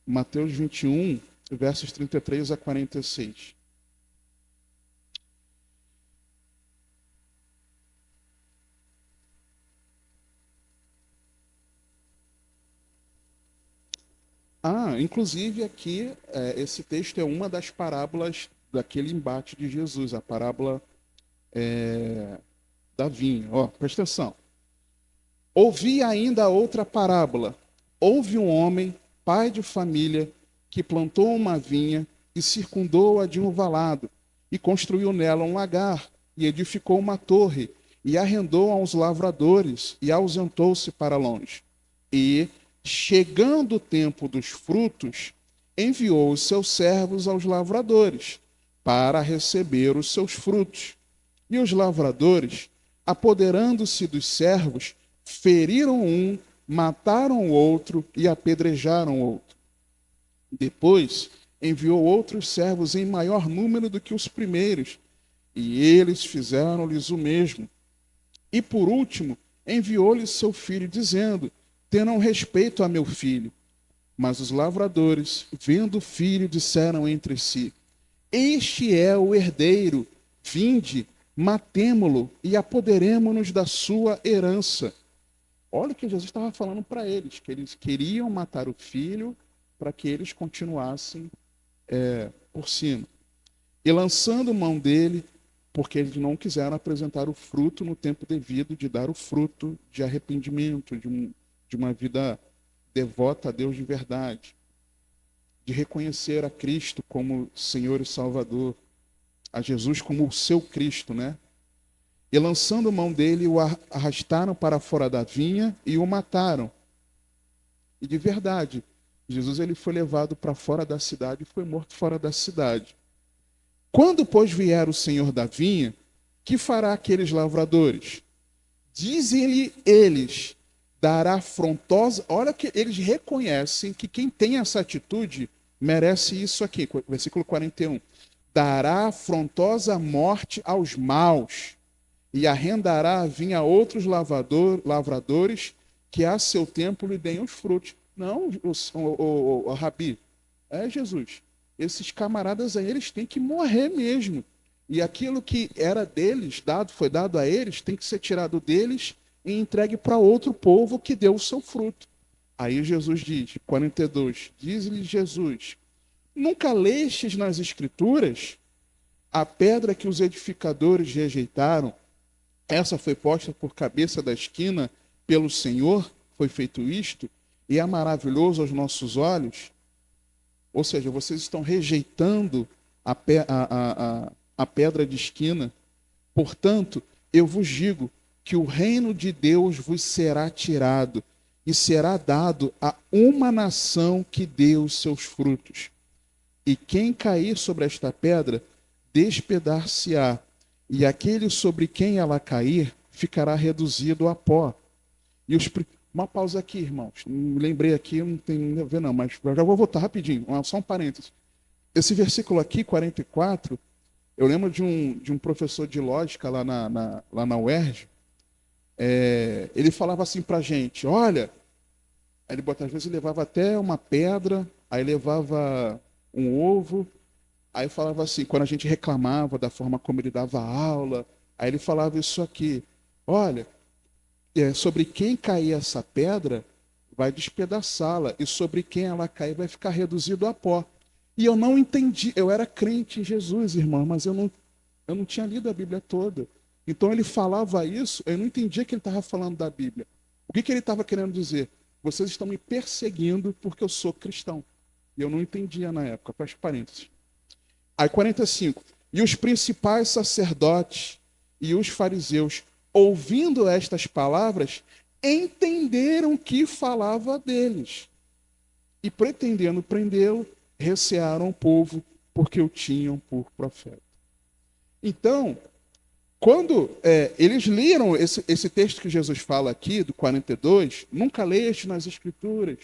Mateus 21, versos 33 a 46. Inclusive aqui, esse texto é uma das parábolas daquele embate de Jesus, a parábola da vinha. Ó, presta atenção. Ouvi ainda outra parábola. Houve um homem, pai de família, que plantou uma vinha e circundou-a de um valado, e construiu nela um lagar, e edificou uma torre, e arrendou a uns lavradores, e ausentou-se para longe. E, chegando o tempo dos frutos, enviou os seus servos aos lavradores, para receber os seus frutos. E os lavradores, apoderando-se dos servos, feriram um, mataram o outro e apedrejaram o outro. Depois enviou outros servos em maior número do que os primeiros, e eles fizeram-lhes o mesmo. E por último, enviou-lhes seu filho, dizendo: tenham respeito a meu filho. Mas os lavradores, vendo o filho, disseram entre si: este é o herdeiro, vinde, matemo-lo e apoderemo-nos da sua herança. Olha o que Jesus estava falando para eles, que eles queriam matar o filho para que eles continuassem por cima. E lançando mão dele, porque eles não quiseram apresentar o fruto no tempo devido de dar o fruto de arrependimento, de uma vida devota a Deus de verdade. de reconhecer a Cristo como Senhor e Salvador, a Jesus como o seu Cristo, né? E lançando mão dele, o arrastaram para fora da vinha e o mataram. E de verdade, Jesus ele foi levado para fora da cidade e foi morto fora da cidade. Quando, pois, vier o Senhor da vinha, que fará aqueles lavradores? Dizem-lhe eles, dará afrontosa. Olha que eles reconhecem que quem tem essa atitude merece isso aqui, versículo 41. Dará afrontosa morte aos maus e arrendará a vinha a outros lavradores que a seu tempo lhe deem os frutos. Não, o Rabi, é Jesus. Esses camaradas aí, eles têm que morrer mesmo. E aquilo que era deles, foi dado a eles, tem que ser tirado deles e entregue para outro povo que deu o seu fruto. Aí Jesus diz, 42, diz-lhe Jesus, nunca lestes nas Escrituras a pedra que os edificadores rejeitaram, essa foi posta por cabeça da esquina pelo Senhor, foi feito isto, e é maravilhoso aos nossos olhos. Ou seja, vocês estão rejeitando a pedra de esquina. Portanto, eu vos digo que o reino de Deus vos será tirado e será dado a uma nação que dê os seus frutos. E quem cair sobre esta pedra, despedar-se-á, e aquele sobre quem ela cair, ficará reduzido a pó. E uma pausa aqui, irmãos. Me lembrei aqui, não tem nada a ver não, mas já vou voltar rapidinho, só um parênteses. Esse versículo aqui, 44, eu lembro de um professor de lógica lá na UERJ, ele falava assim pra gente, olha, aí ele às vezes levava até uma pedra, aí levava um ovo, aí falava assim, quando a gente reclamava da forma como ele dava aula, aí ele falava isso aqui, olha, sobre quem cair essa pedra, vai despedaçá-la, e sobre quem ela cair, vai ficar reduzido a pó. E eu não entendi, eu era crente em Jesus, irmão, mas eu não tinha lido a Bíblia toda. Então ele falava isso, eu não entendia que ele estava falando da Bíblia. O que ele estava querendo dizer? Vocês estão me perseguindo porque eu sou cristão. E eu não entendia na época, fecha parênteses. Aí 45. E os principais sacerdotes e os fariseus, ouvindo estas palavras, entenderam que falava deles. E pretendendo prendê-lo, recearam o povo, porque o tinham por profeta. Então, quando eles leram esse texto que Jesus fala aqui, do 42, nunca leste nas Escrituras,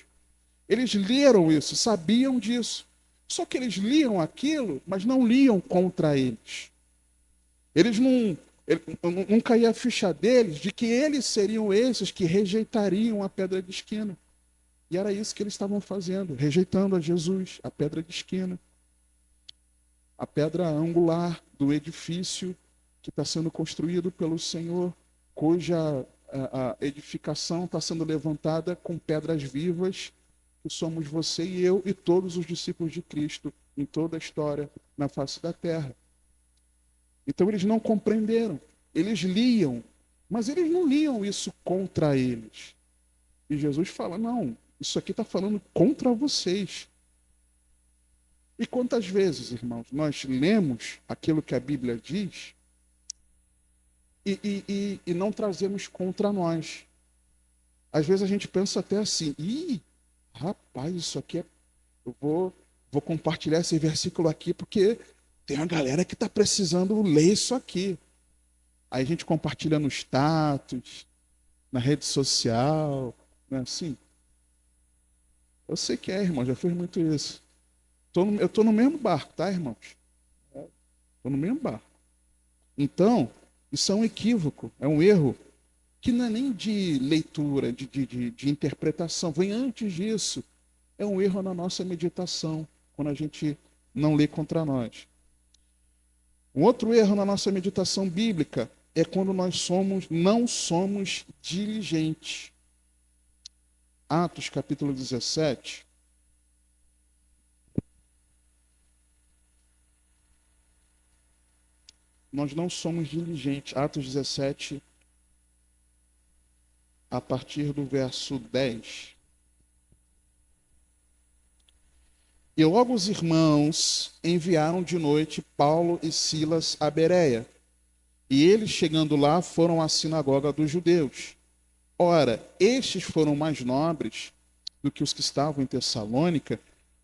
eles leram isso, sabiam disso. Só que eles liam aquilo, mas não liam contra eles. Eles não caía a ficha deles de que eles seriam esses que rejeitariam a pedra de esquina. E era isso que eles estavam fazendo, rejeitando a Jesus, a pedra de esquina, a pedra angular do edifício que está sendo construído pelo Senhor, cuja a edificação está sendo levantada com pedras vivas, que somos você e eu e todos os discípulos de Cristo em toda a história na face da terra. Então eles não compreenderam, eles liam, mas eles não liam isso contra eles. E Jesus fala, não, isso aqui está falando contra vocês. E quantas vezes, irmãos, nós lemos aquilo que a Bíblia diz e não trazemos contra nós. Às vezes a gente pensa até assim, rapaz, isso aqui eu vou compartilhar esse versículo aqui porque tem uma galera que está precisando ler isso aqui. Aí a gente compartilha no status, na rede social, não é assim? Eu sei que irmão, já fiz muito isso. Eu estou no mesmo barco, tá, irmãos? Estou no mesmo barco. Então, isso é um equívoco, é um erro, que não é nem de leitura, de interpretação, vem antes disso. É um erro na nossa meditação, quando a gente não lê contra nós. Um outro erro na nossa meditação bíblica é quando nós não somos diligentes. Atos capítulo 17. Nós não somos diligentes. Atos 17, a partir do verso 10. E logo os irmãos enviaram de noite Paulo e Silas a Bereia. E eles, chegando lá, foram à sinagoga dos judeus. Ora, estes foram mais nobres do que os que estavam em Tessalônica,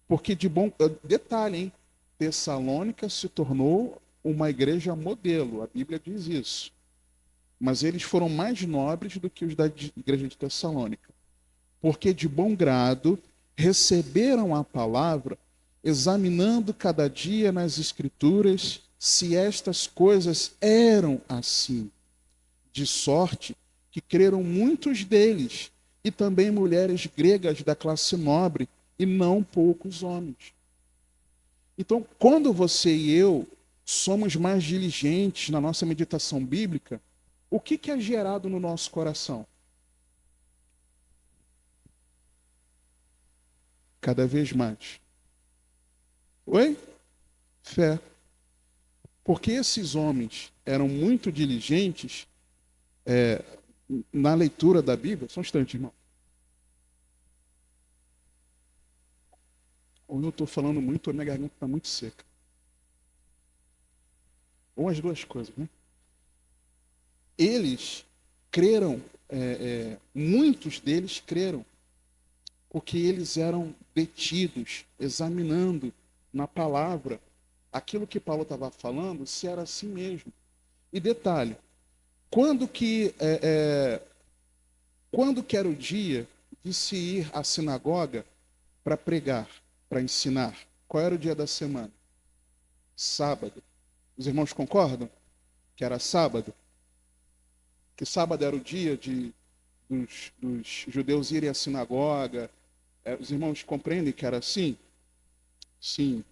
porque de bom... Detalhe, hein? Tessalônica se tornou uma igreja modelo, a Bíblia diz isso. Mas eles foram mais nobres do que os da igreja de Tessalônica, porque de bom grado receberam a palavra, examinando cada dia nas Escrituras se estas coisas eram assim, de sorte que creram muitos deles, e também mulheres gregas da classe nobre, e não poucos homens. Então, quando você e eu somos mais diligentes na nossa meditação bíblica, o que é gerado no nosso coração? Cada vez mais. Oi? Fé. Porque esses homens eram muito diligentes na leitura da Bíblia. Só um instante, irmão. Ou eu estou falando muito, ou minha garganta está muito seca. Ou as duas coisas, né? Eles creram, muitos deles creram, porque eles eram detidos, examinando na palavra aquilo que Paulo estava falando, se era assim mesmo. E detalhe, quando que era o dia de se ir à sinagoga para pregar, para ensinar? Qual era o dia da semana? Sábado. Os irmãos concordam que era sábado? Que sábado era o dia dos judeus irem à sinagoga. Os irmãos compreendem que era assim? Sim.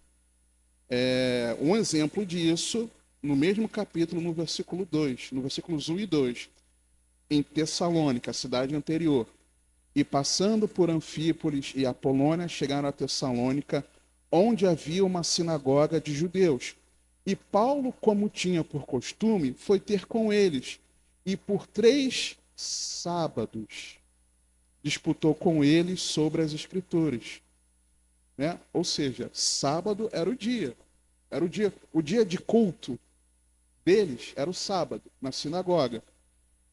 Um exemplo disso, no mesmo capítulo, no versículo 2, no versículos 1 e 2, em Tessalônica, a cidade anterior. E passando por Anfípolis e Apolônia, chegaram a Tessalônica, onde havia uma sinagoga de judeus. E Paulo, como tinha por costume, foi ter com eles, e por 3 sábados disputou com eles sobre as Escrituras. Né? Ou seja, sábado era o dia de culto deles era o sábado, na sinagoga.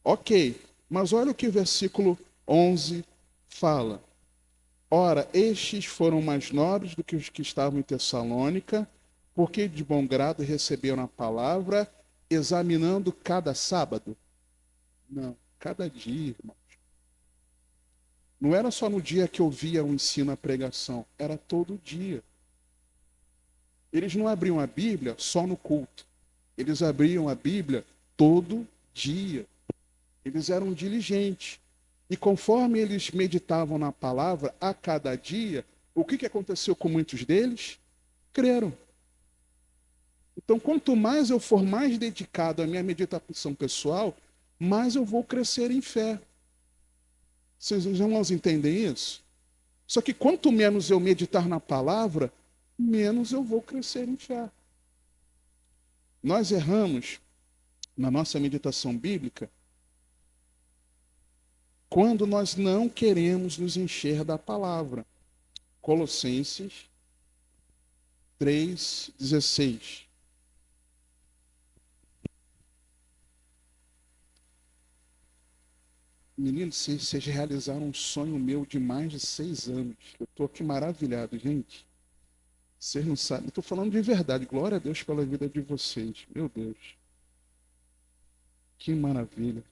Ok, mas olha o que o versículo 11 fala. Ora, estes foram mais nobres do que os que estavam em Tessalônica, porque de bom grado receberam a palavra, examinando cada sábado. Não, cada dia, irmãos. Não era só no dia que ouvia o ensino, a pregação, era todo dia. Eles não abriam a Bíblia só no culto. Eles abriam a Bíblia todo dia. Eles eram diligentes. E conforme eles meditavam na palavra a cada dia, o que aconteceu com muitos deles? Creram. Então, quanto mais eu for mais dedicado à minha meditação pessoal, mais eu vou crescer em fé. Vocês irmãos entendem isso? Só que quanto menos eu meditar na palavra, menos eu vou crescer em fé. Nós erramos na nossa meditação bíblica quando nós não queremos nos encher da palavra. Colossenses 3,16. Meninos, vocês realizaram um sonho meu de mais de 6 anos. Eu estou aqui maravilhado, gente. Vocês não sabem. Eu estou falando de verdade. Glória a Deus pela vida de vocês. Meu Deus. Que maravilha.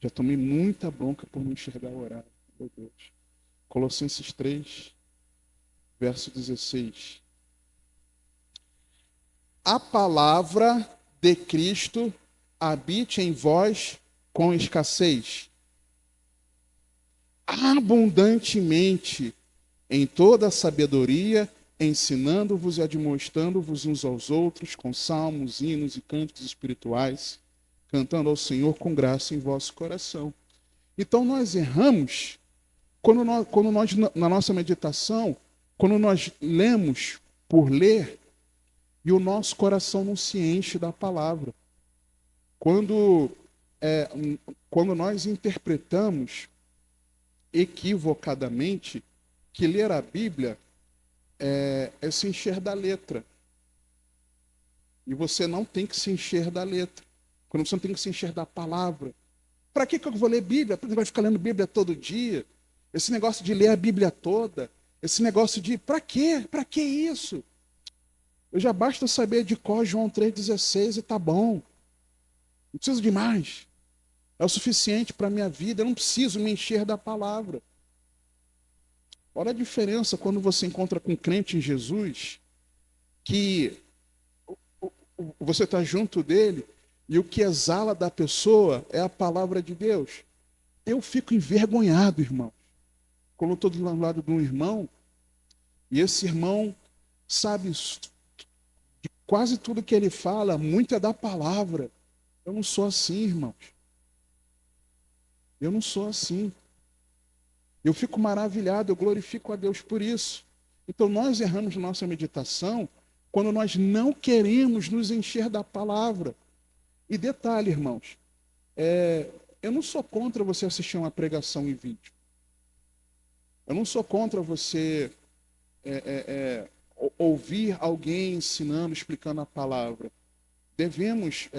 Já tomei muita bronca por não enxergar o horário. Meu Deus. Colossenses 3, verso 16. A palavra de Cristo habite em vós com escassez, abundantemente em toda a sabedoria, ensinando-vos e admoestando-vos uns aos outros com salmos, hinos e cânticos espirituais, cantando ao Senhor com graça em vosso coração. Então nós erramos quando nós na nossa meditação, quando nós lemos por ler e o nosso coração não se enche da palavra. Quando nós interpretamos equivocadamente que ler a Bíblia é se encher da letra. E você não tem que se encher da letra. Quando você não tem que se encher da palavra. Para que eu vou ler Bíblia? Você vai ficar lendo Bíblia todo dia? Esse negócio de ler a Bíblia toda? Esse negócio de... Para quê? Para que isso? Eu já basta saber de cor João 3,16 e tá bom. Não preciso de mais. É o suficiente para a minha vida. Eu não preciso me encher da palavra. Olha a diferença quando você encontra com um crente em Jesus, que você está junto dele e o que exala da pessoa é a palavra de Deus. Eu fico envergonhado, irmão. Quando eu estou do lado de um irmão, e esse irmão sabe de quase tudo que ele fala, muito é da palavra. Eu não sou assim, irmãos. Eu não sou assim. Eu fico maravilhado, eu glorifico a Deus por isso. Então nós erramos nossa meditação quando nós não queremos nos encher da palavra. E detalhe, irmãos, eu não sou contra você assistir uma pregação em vídeo. Eu não sou contra você ouvir alguém ensinando, explicando a palavra. Devemos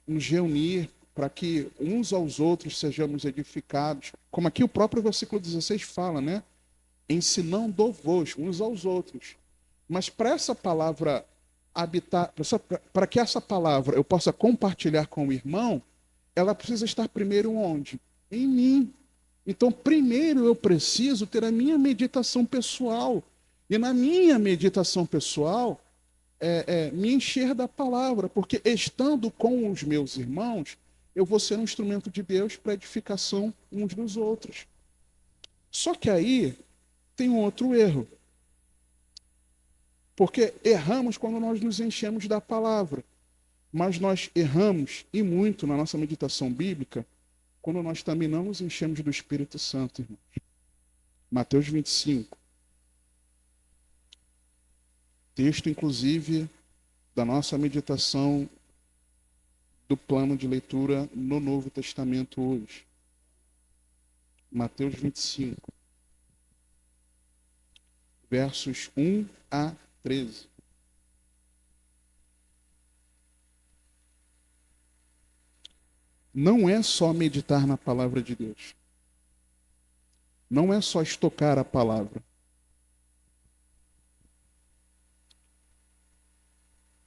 nos reunir para que uns aos outros sejamos edificados. Como aqui o próprio versículo 16 fala, né? Ensinando-vos uns aos outros. Mas para essa palavra habitar, para que essa palavra eu possa compartilhar com o irmão, ela precisa estar primeiro onde? Em mim. Então, primeiro eu preciso ter a minha meditação pessoal. E na minha meditação pessoal, me encher da palavra, porque estando com os meus irmãos, eu vou ser um instrumento de Deus para edificação uns dos outros. Só que aí tem um outro erro. Porque erramos quando nós nos enchemos da palavra. Mas nós erramos, e muito na nossa meditação bíblica, quando nós também não nos enchemos do Espírito Santo, irmãos. Mateus 25. Texto, inclusive, da nossa meditação do plano de leitura no Novo Testamento hoje. Mateus 25. Versos 1 a 13. Não é só meditar na palavra de Deus. Não é só estocar a palavra.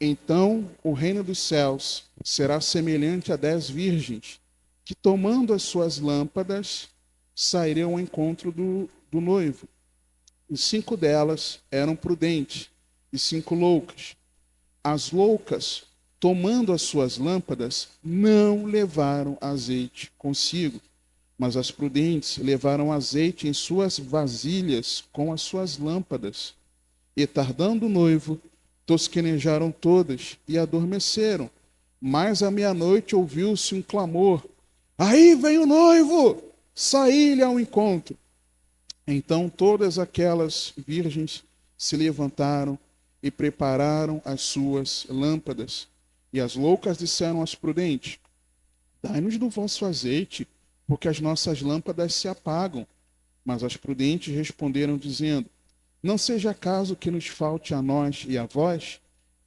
Então o reino dos céus será semelhante a 10 virgens, que tomando as suas lâmpadas, sairiam ao encontro do noivo. E 5 delas eram prudentes, e 5 loucas. As loucas, tomando as suas lâmpadas, não levaram azeite consigo, mas as prudentes levaram azeite em suas vasilhas com as suas lâmpadas. E tardando o noivo, tosquenejaram todas e adormeceram. Mas à meia-noite ouviu-se um clamor: aí vem o noivo! Saí-lhe ao encontro. Então todas aquelas virgens se levantaram e prepararam as suas lâmpadas. E as loucas disseram às prudentes: dai-nos do vosso azeite, porque as nossas lâmpadas se apagam. Mas as prudentes responderam, dizendo: não seja caso que nos falte a nós e a vós,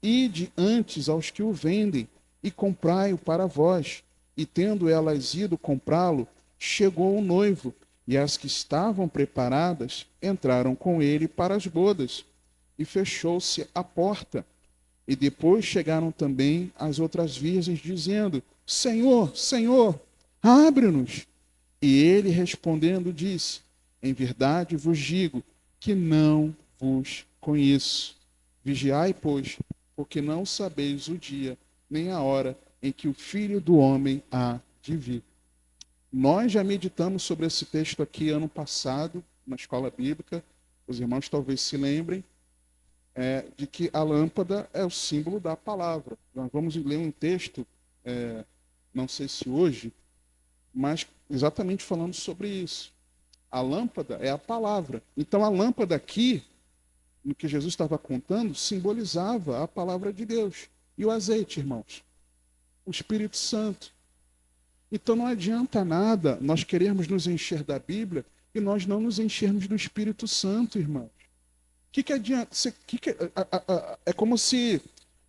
ide antes aos que o vendem e comprai-o para vós. E tendo elas ido comprá-lo, chegou o noivo, e as que estavam preparadas entraram com ele para as bodas. E fechou-se a porta. E depois chegaram também as outras virgens, dizendo: Senhor, Senhor, abre-nos. E ele respondendo disse: em verdade vos digo que não vos conheço. Vigiai, pois, porque não sabeis o dia nem a hora em que o Filho do Homem há de vir. Nós já meditamos sobre esse texto aqui ano passado, na escola bíblica. Os irmãos talvez se lembrem de que a lâmpada é o símbolo da palavra. Nós vamos ler um texto, não sei se hoje, mas exatamente falando sobre isso. A lâmpada é a palavra. Então a lâmpada aqui, no que Jesus estava contando, simbolizava a palavra de Deus. E o azeite, irmãos? O Espírito Santo. Então não adianta nada nós querermos nos encher da Bíblia e nós não nos enchermos do Espírito Santo, irmãos. O que adianta? É como se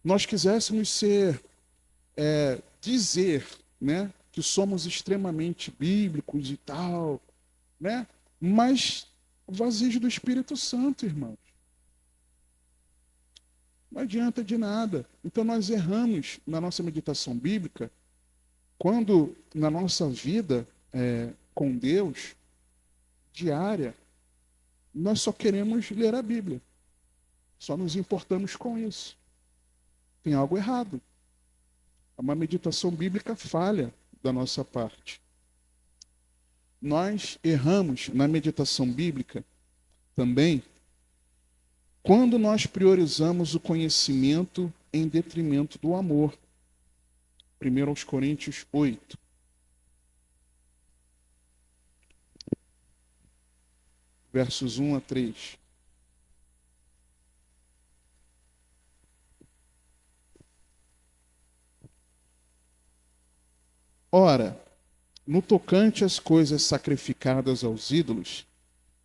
nós quiséssemos dizer, né, que somos extremamente bíblicos e tal, né? Mas vazios do Espírito Santo, irmãos. Não adianta de nada. Então nós erramos na nossa meditação bíblica quando na nossa vida com Deus diária nós só queremos ler a Bíblia. Só nos importamos com isso. Tem algo errado. É uma meditação bíblica falha da nossa parte. Nós erramos na meditação bíblica também quando nós priorizamos o conhecimento em detrimento do amor. 1 aos Coríntios 8. Versos 1 a 3. Ora, no tocante às coisas sacrificadas aos ídolos,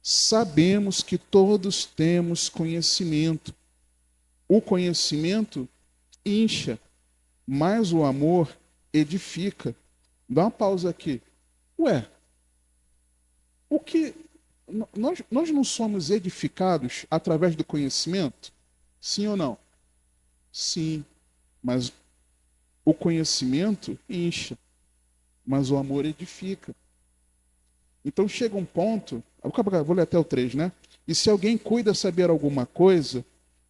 sabemos que todos temos conhecimento. O conhecimento incha, mas o amor edifica. Dá uma pausa aqui. Ué, o que nós não somos edificados através do conhecimento? Sim ou não? Sim, mas o conhecimento incha, mas o amor edifica. Então chega um ponto, vou ler até o 3, né? E se alguém cuida saber alguma coisa,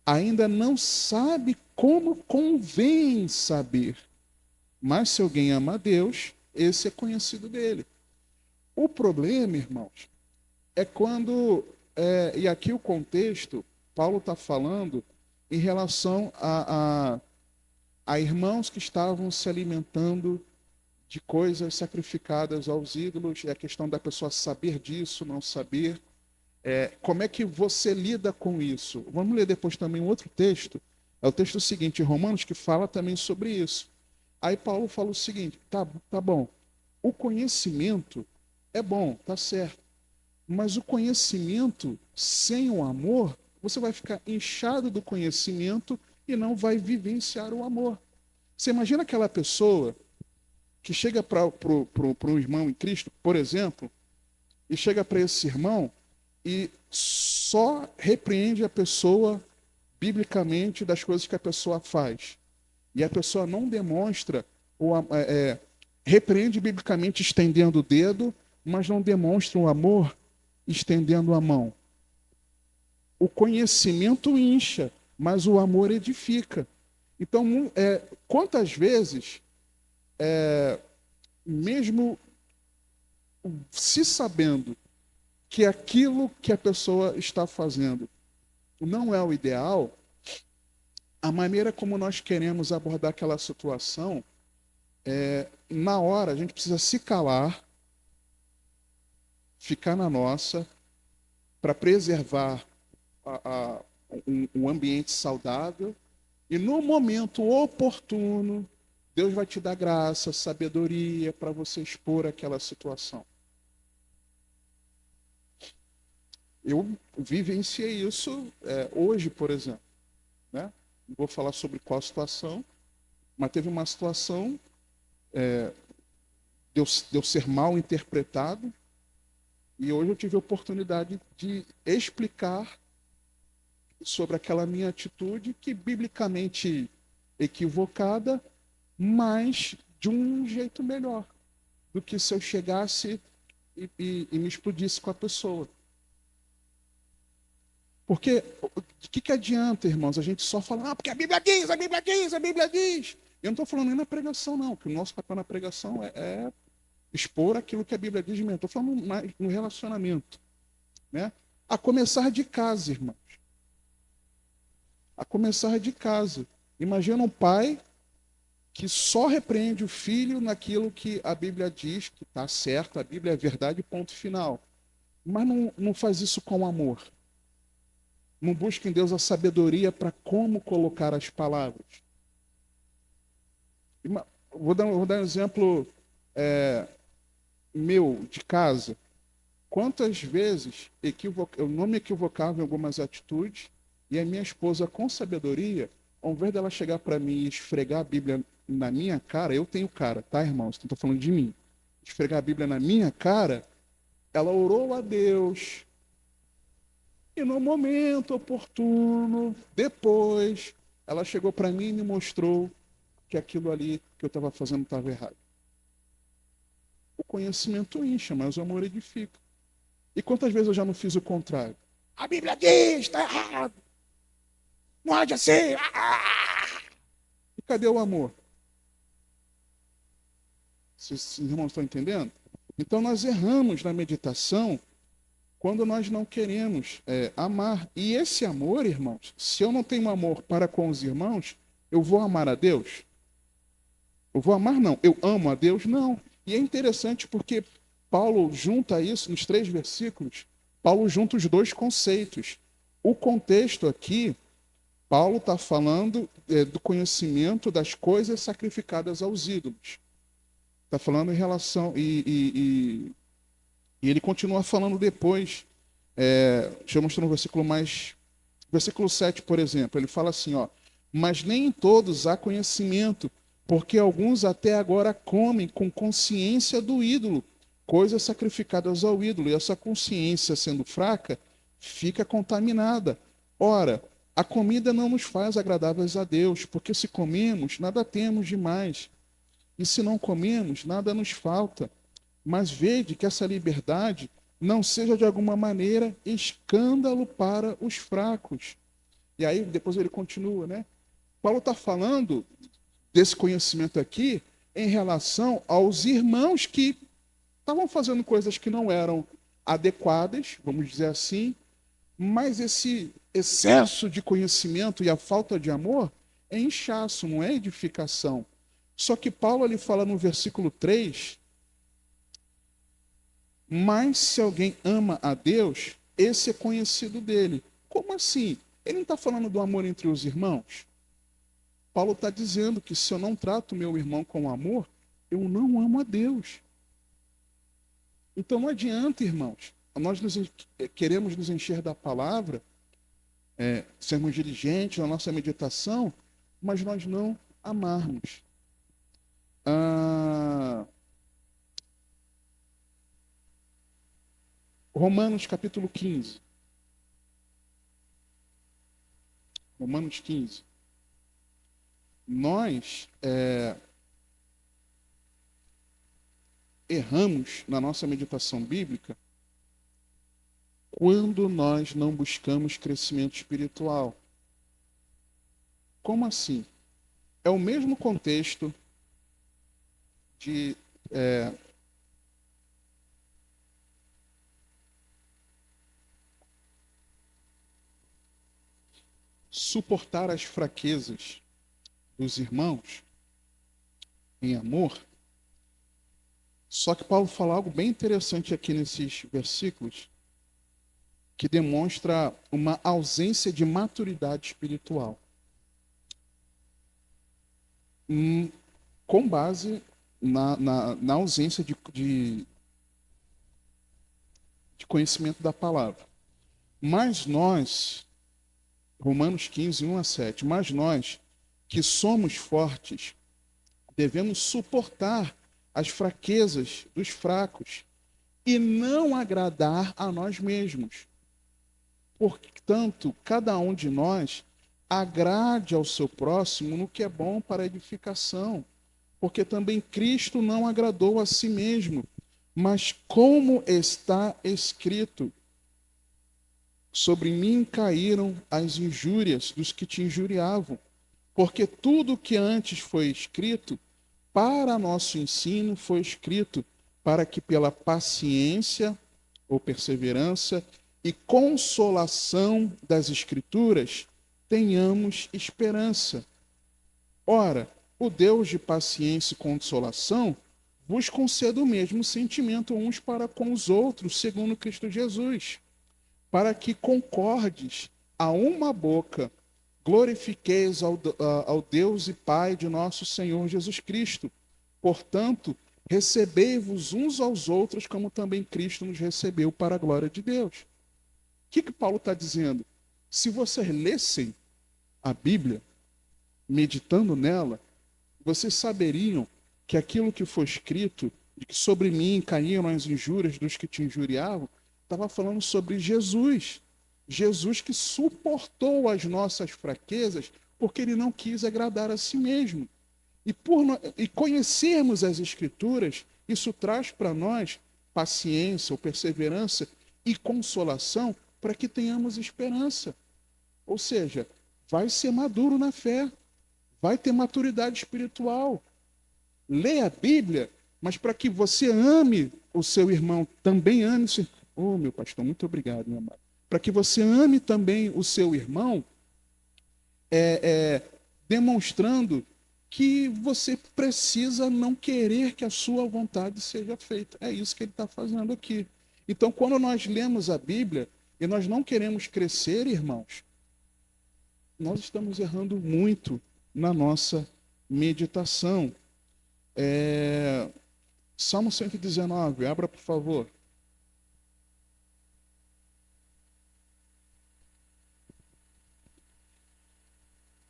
ainda não sabe como convém saber. Mas se alguém ama a Deus, esse é conhecido dele. O problema, irmãos, é quando, e aqui o contexto, Paulo está falando em relação a irmãos que estavam se alimentando de coisas sacrificadas aos ídolos, é a questão da pessoa saber disso, não saber. Como é que você lida com isso? Vamos ler depois também um outro texto, é o texto seguinte, Romanos, que fala também sobre isso. Aí Paulo fala o seguinte, tá bom, o conhecimento é bom, tá certo, mas o conhecimento sem o amor, você vai ficar inchado do conhecimento e não vai vivenciar o amor. Você imagina aquela pessoa que chega para um irmão em Cristo, por exemplo, e chega para esse irmão e só repreende a pessoa biblicamente das coisas que a pessoa faz. E a pessoa não demonstra, repreende biblicamente estendendo o dedo, mas não demonstra o amor estendendo a mão. O conhecimento incha, mas o amor edifica. Então, quantas vezes, mesmo se sabendo que aquilo que a pessoa está fazendo não é o ideal, a maneira como nós queremos abordar aquela situação, na hora a gente precisa se calar, ficar na nossa, para preservar um ambiente saudável, e no momento oportuno, Deus vai te dar graça, sabedoria para você expor aquela situação. Eu vivenciei isso hoje, por exemplo. Né? Não vou falar sobre qual situação, mas teve uma situação de eu ser mal interpretado, e hoje eu tive a oportunidade de explicar sobre aquela minha atitude, que biblicamente equivocada, mas de um jeito melhor do que se eu chegasse e me explodisse com a pessoa. Porque o que adianta, irmãos, a gente só falar, porque a Bíblia diz, a Bíblia diz, a Bíblia diz. Eu não estou falando nem na pregação, não, que o nosso papel na pregação é expor aquilo que a Bíblia diz mesmo. Estou falando mais no relacionamento. Né? A começar de casa, irmãos. A começar de casa. Imagina um pai que só repreende o filho naquilo que a Bíblia diz, que está certo, a Bíblia é verdade, ponto final. Mas não faz isso com amor. Não busca em Deus a sabedoria para como colocar as palavras. Vou dar um exemplo meu, de casa. Quantas vezes eu não me equivocava em algumas atitudes e a minha esposa, com sabedoria, ao invés dela chegar para mim e esfregar a Bíblia na minha cara, eu tenho cara, tá, irmãos? Não estou falando de mim. Esfregar a Bíblia na minha cara, ela orou a Deus e no momento oportuno, depois, ela chegou para mim e me mostrou que aquilo ali que eu estava fazendo estava errado. O conhecimento incha, mas o amor edifica. E quantas vezes eu já não fiz o contrário? A Bíblia diz, está errado. Não há de ser. E cadê o amor? Vocês irmãos estão entendendo? Então nós erramos na meditação quando nós não queremos amar. E esse amor, irmãos, se eu não tenho amor para com os irmãos, eu vou amar a Deus? Eu vou amar, não. Eu amo a Deus? Não. E é interessante porque Paulo junta isso nos 3 versículos. Paulo junta os 2 conceitos. O contexto aqui, Paulo está falando do conhecimento das coisas sacrificadas aos ídolos. Está falando em relação. E ele continua falando depois. Deixa eu mostrar um versículo mais. Versículo 7, por exemplo, ele fala assim: ó, mas nem em todos há conhecimento, porque alguns até agora comem com consciência do ídolo, coisas sacrificadas ao ídolo, e essa consciência, sendo fraca, fica contaminada. Ora, a comida não nos faz agradáveis a Deus, porque se comemos, nada temos demais, e se não comemos, nada nos falta. Mas vede que essa liberdade não seja de alguma maneira escândalo para os fracos. E aí depois ele continua, né? Paulo está falando desse conhecimento aqui em relação aos irmãos que estavam fazendo coisas que não eram adequadas, vamos dizer assim, mas esse excesso de conhecimento e a falta de amor é inchaço, não é edificação. Só que Paulo ele fala no versículo 3, mas se alguém ama a Deus, esse é conhecido dele. Como assim? Ele não está falando do amor entre os irmãos? Paulo está dizendo que se eu não trato meu irmão com amor, eu não amo a Deus. Então não adianta, irmãos, nós queremos nos encher da palavra, sermos diligentes na nossa meditação, mas nós não amarmos. Romanos capítulo 15. Romanos 15. Nós erramos na nossa meditação bíblica quando nós não buscamos crescimento espiritual. Como assim? É o mesmo contexto de suportar as fraquezas dos irmãos em amor. Só que Paulo fala algo bem interessante aqui nesses versículos, que demonstra uma ausência de maturidade espiritual. Com base na ausência de conhecimento da palavra. Mas nós, Romanos 15, 1 a 7, mas nós que somos fortes, devemos suportar as fraquezas dos fracos e não agradar a nós mesmos. Portanto, cada um de nós agrade ao seu próximo no que é bom para a edificação, porque também Cristo não agradou a si mesmo, mas como está escrito: sobre mim caíram as injúrias dos que te injuriavam, porque tudo que antes foi escrito para nosso ensino foi escrito para que pela paciência ou perseverança e consolação das Escrituras tenhamos esperança. Ora, o Deus de paciência e consolação vos conceda o mesmo sentimento uns para com os outros, segundo Cristo Jesus, para que concordes a uma boca, glorifiqueis ao Deus e Pai de nosso Senhor Jesus Cristo. Portanto, recebei-vos uns aos outros, como também Cristo nos recebeu para a glória de Deus. O que Paulo está dizendo? Se vocês lessem a Bíblia, meditando nela, vocês saberiam que aquilo que foi escrito, de que sobre mim caíam as injúrias dos que te injuriavam, estava falando sobre Jesus. Jesus que suportou as nossas fraquezas, porque ele não quis agradar a si mesmo. E conhecermos as Escrituras, isso traz para nós paciência ou perseverança e consolação para que tenhamos esperança. Ou seja, vai ser maduro na fé, vai ter maturidade espiritual. Lê a Bíblia, mas para que você ame o seu irmão, também ame o seu... Oh, meu pastor, muito obrigado, meu amado. Para que você ame também o seu irmão, demonstrando que você precisa não querer que a sua vontade seja feita. É isso que ele está fazendo aqui. Então, quando nós lemos a Bíblia e nós não queremos crescer, irmãos, nós estamos errando muito na nossa meditação. Salmo 119, abra por favor.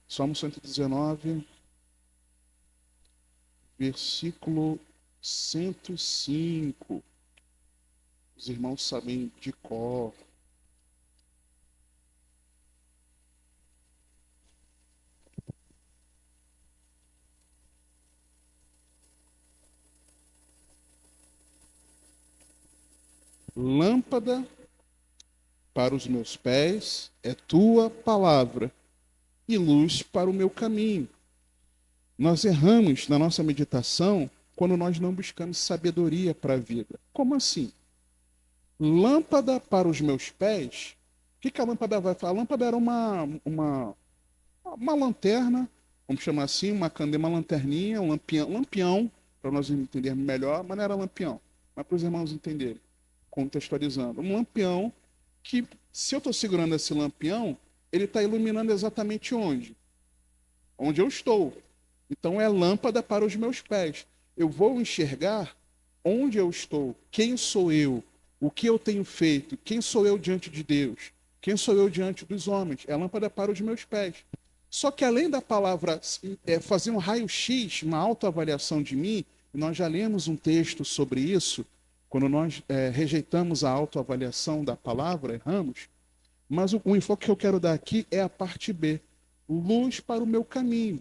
Salmo 119, versículo 105. Os irmãos sabem de cor. Lâmpada para os meus pés é tua palavra e luz para o meu caminho. Nós erramos na nossa meditação quando nós não buscamos sabedoria para a vida. Como assim? Lâmpada para os meus pés. O que a lâmpada vai fazer? A lâmpada era uma lanterna, vamos chamar assim, uma lanterninha, um lampião, para nós entendermos melhor, mas não era lampião. Mas para os irmãos entenderem, contextualizando. Um lampião que, se eu estou segurando esse lampião, ele está iluminando exatamente onde? Onde eu estou. Então é lâmpada para os meus pés. Eu vou enxergar onde eu estou, quem sou eu, o que eu tenho feito, quem sou eu diante de Deus, quem sou eu diante dos homens. É lâmpada para os meus pés. Só que além da palavra fazer um raio-x, uma autoavaliação de mim, nós já lemos um texto sobre isso, quando nós rejeitamos a autoavaliação da palavra, erramos. Mas o enfoque que eu quero dar aqui é a parte B. Luz para o meu caminho.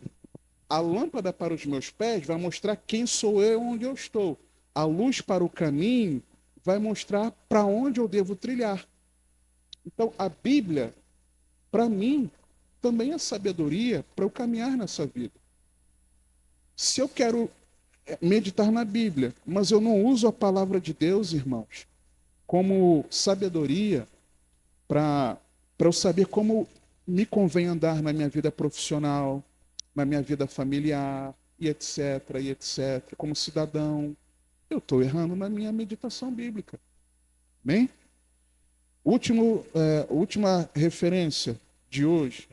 A lâmpada para os meus pés vai mostrar quem sou eu, onde eu estou. A luz para o caminho vai mostrar para onde eu devo trilhar. Então, a Bíblia, para mim, também é sabedoria para eu caminhar nessa vida. Se eu quero meditar na Bíblia, mas eu não uso a palavra de Deus, irmãos, como sabedoria para eu saber como me convém andar na minha vida profissional, na minha vida familiar, e etc, e etc, como cidadão, eu estou errando na minha meditação bíblica. Bem? Última referência de hoje,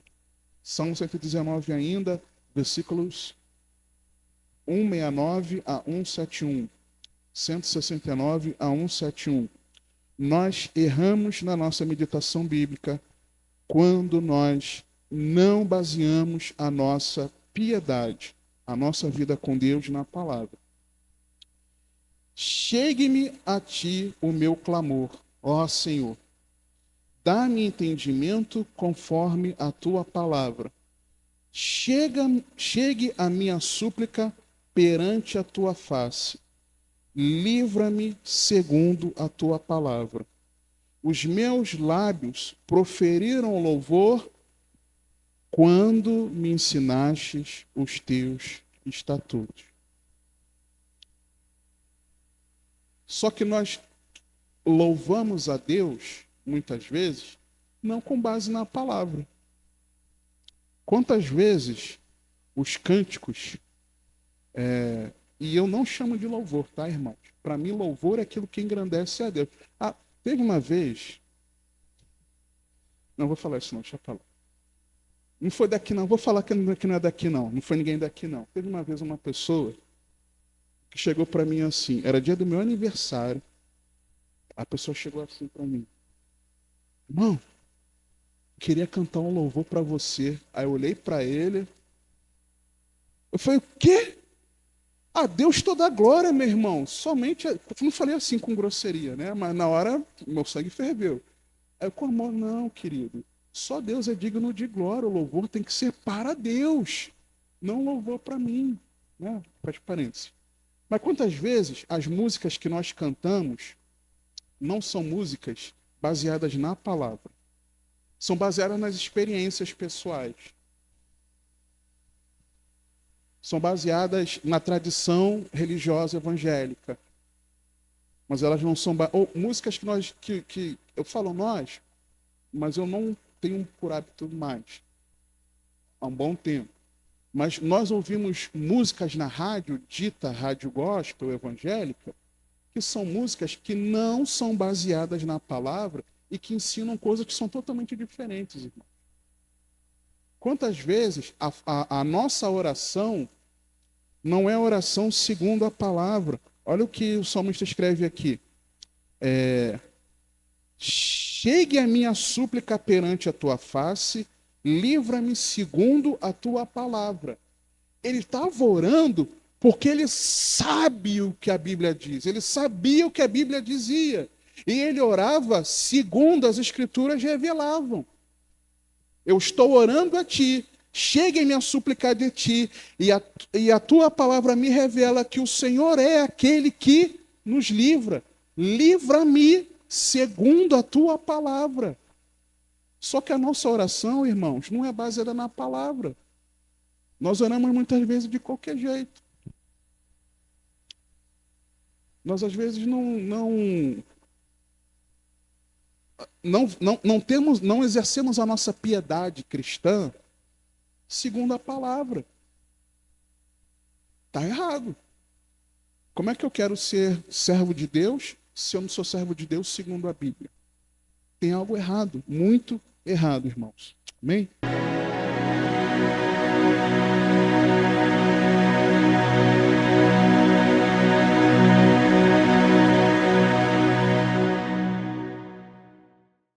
Salmo 119 ainda, versículos 169 a 171. 169 a 171. Nós erramos na nossa meditação bíblica quando nós não baseamos a nossa piedade, a nossa vida com Deus na palavra. Chegue-me a ti o meu clamor, ó Senhor. Dá-me entendimento conforme a tua palavra. Chegue a minha súplica perante a tua face. Livra-me segundo a tua palavra. Os meus lábios proferiram louvor quando me ensinastes os teus estatutos. Só que nós louvamos a Deus, muitas vezes, não com base na palavra. Quantas vezes os cânticos, e eu não chamo de louvor, tá, irmãos? Para mim, louvor é aquilo que engrandece a Deus. Teve uma vez, não vou falar isso não, deixa eu falar. Não foi daqui não, vou falar que não é daqui não, não foi ninguém daqui não. Teve uma vez uma pessoa que chegou para mim assim, era dia do meu aniversário, a pessoa chegou assim para mim, irmão, queria cantar um louvor para você. Aí eu olhei para ele, eu falei, o quê? A Deus toda a glória, meu irmão. Somente, eu não falei assim com grosseria, né? Mas na hora, meu sangue ferveu. Aí eu com amor, não, querido. Só Deus é digno de glória. O louvor tem que ser para Deus, não louvor para mim, né? Fecha parênteses. Mas quantas vezes as músicas que nós cantamos não são músicas baseadas na palavra? São baseadas nas experiências pessoais. São baseadas na tradição religiosa evangélica. Mas elas não são... Ou músicas que nós... Que eu falo nós, mas eu não tenho por hábito mais. Há um bom tempo. Mas nós ouvimos músicas na rádio, dita rádio gospel evangélica, que são músicas que não são baseadas na palavra e que ensinam coisas que são totalmente diferentes, irmão. Quantas vezes a nossa oração não é oração segundo a palavra? Olha o que o salmista escreve aqui. Chegue a minha súplica perante a tua face, livra-me segundo a tua palavra. Ele estava orando porque ele sabe o que a Bíblia diz. Ele sabia o que a Bíblia dizia. E ele orava segundo as Escrituras revelavam. Eu estou orando a ti, chegue-me a suplicar de ti, e a tua palavra me revela que o Senhor é aquele que nos livra. Livra-me segundo a tua palavra. Só que a nossa oração, irmãos, não é baseada na palavra. Nós oramos muitas vezes de qualquer jeito. Nós às vezes não exercemos a nossa piedade cristã segundo a palavra. Está errado. Como é que eu quero ser servo de Deus se eu não sou servo de Deus segundo a Bíblia? Tem algo errado, muito errado, irmãos. Amém?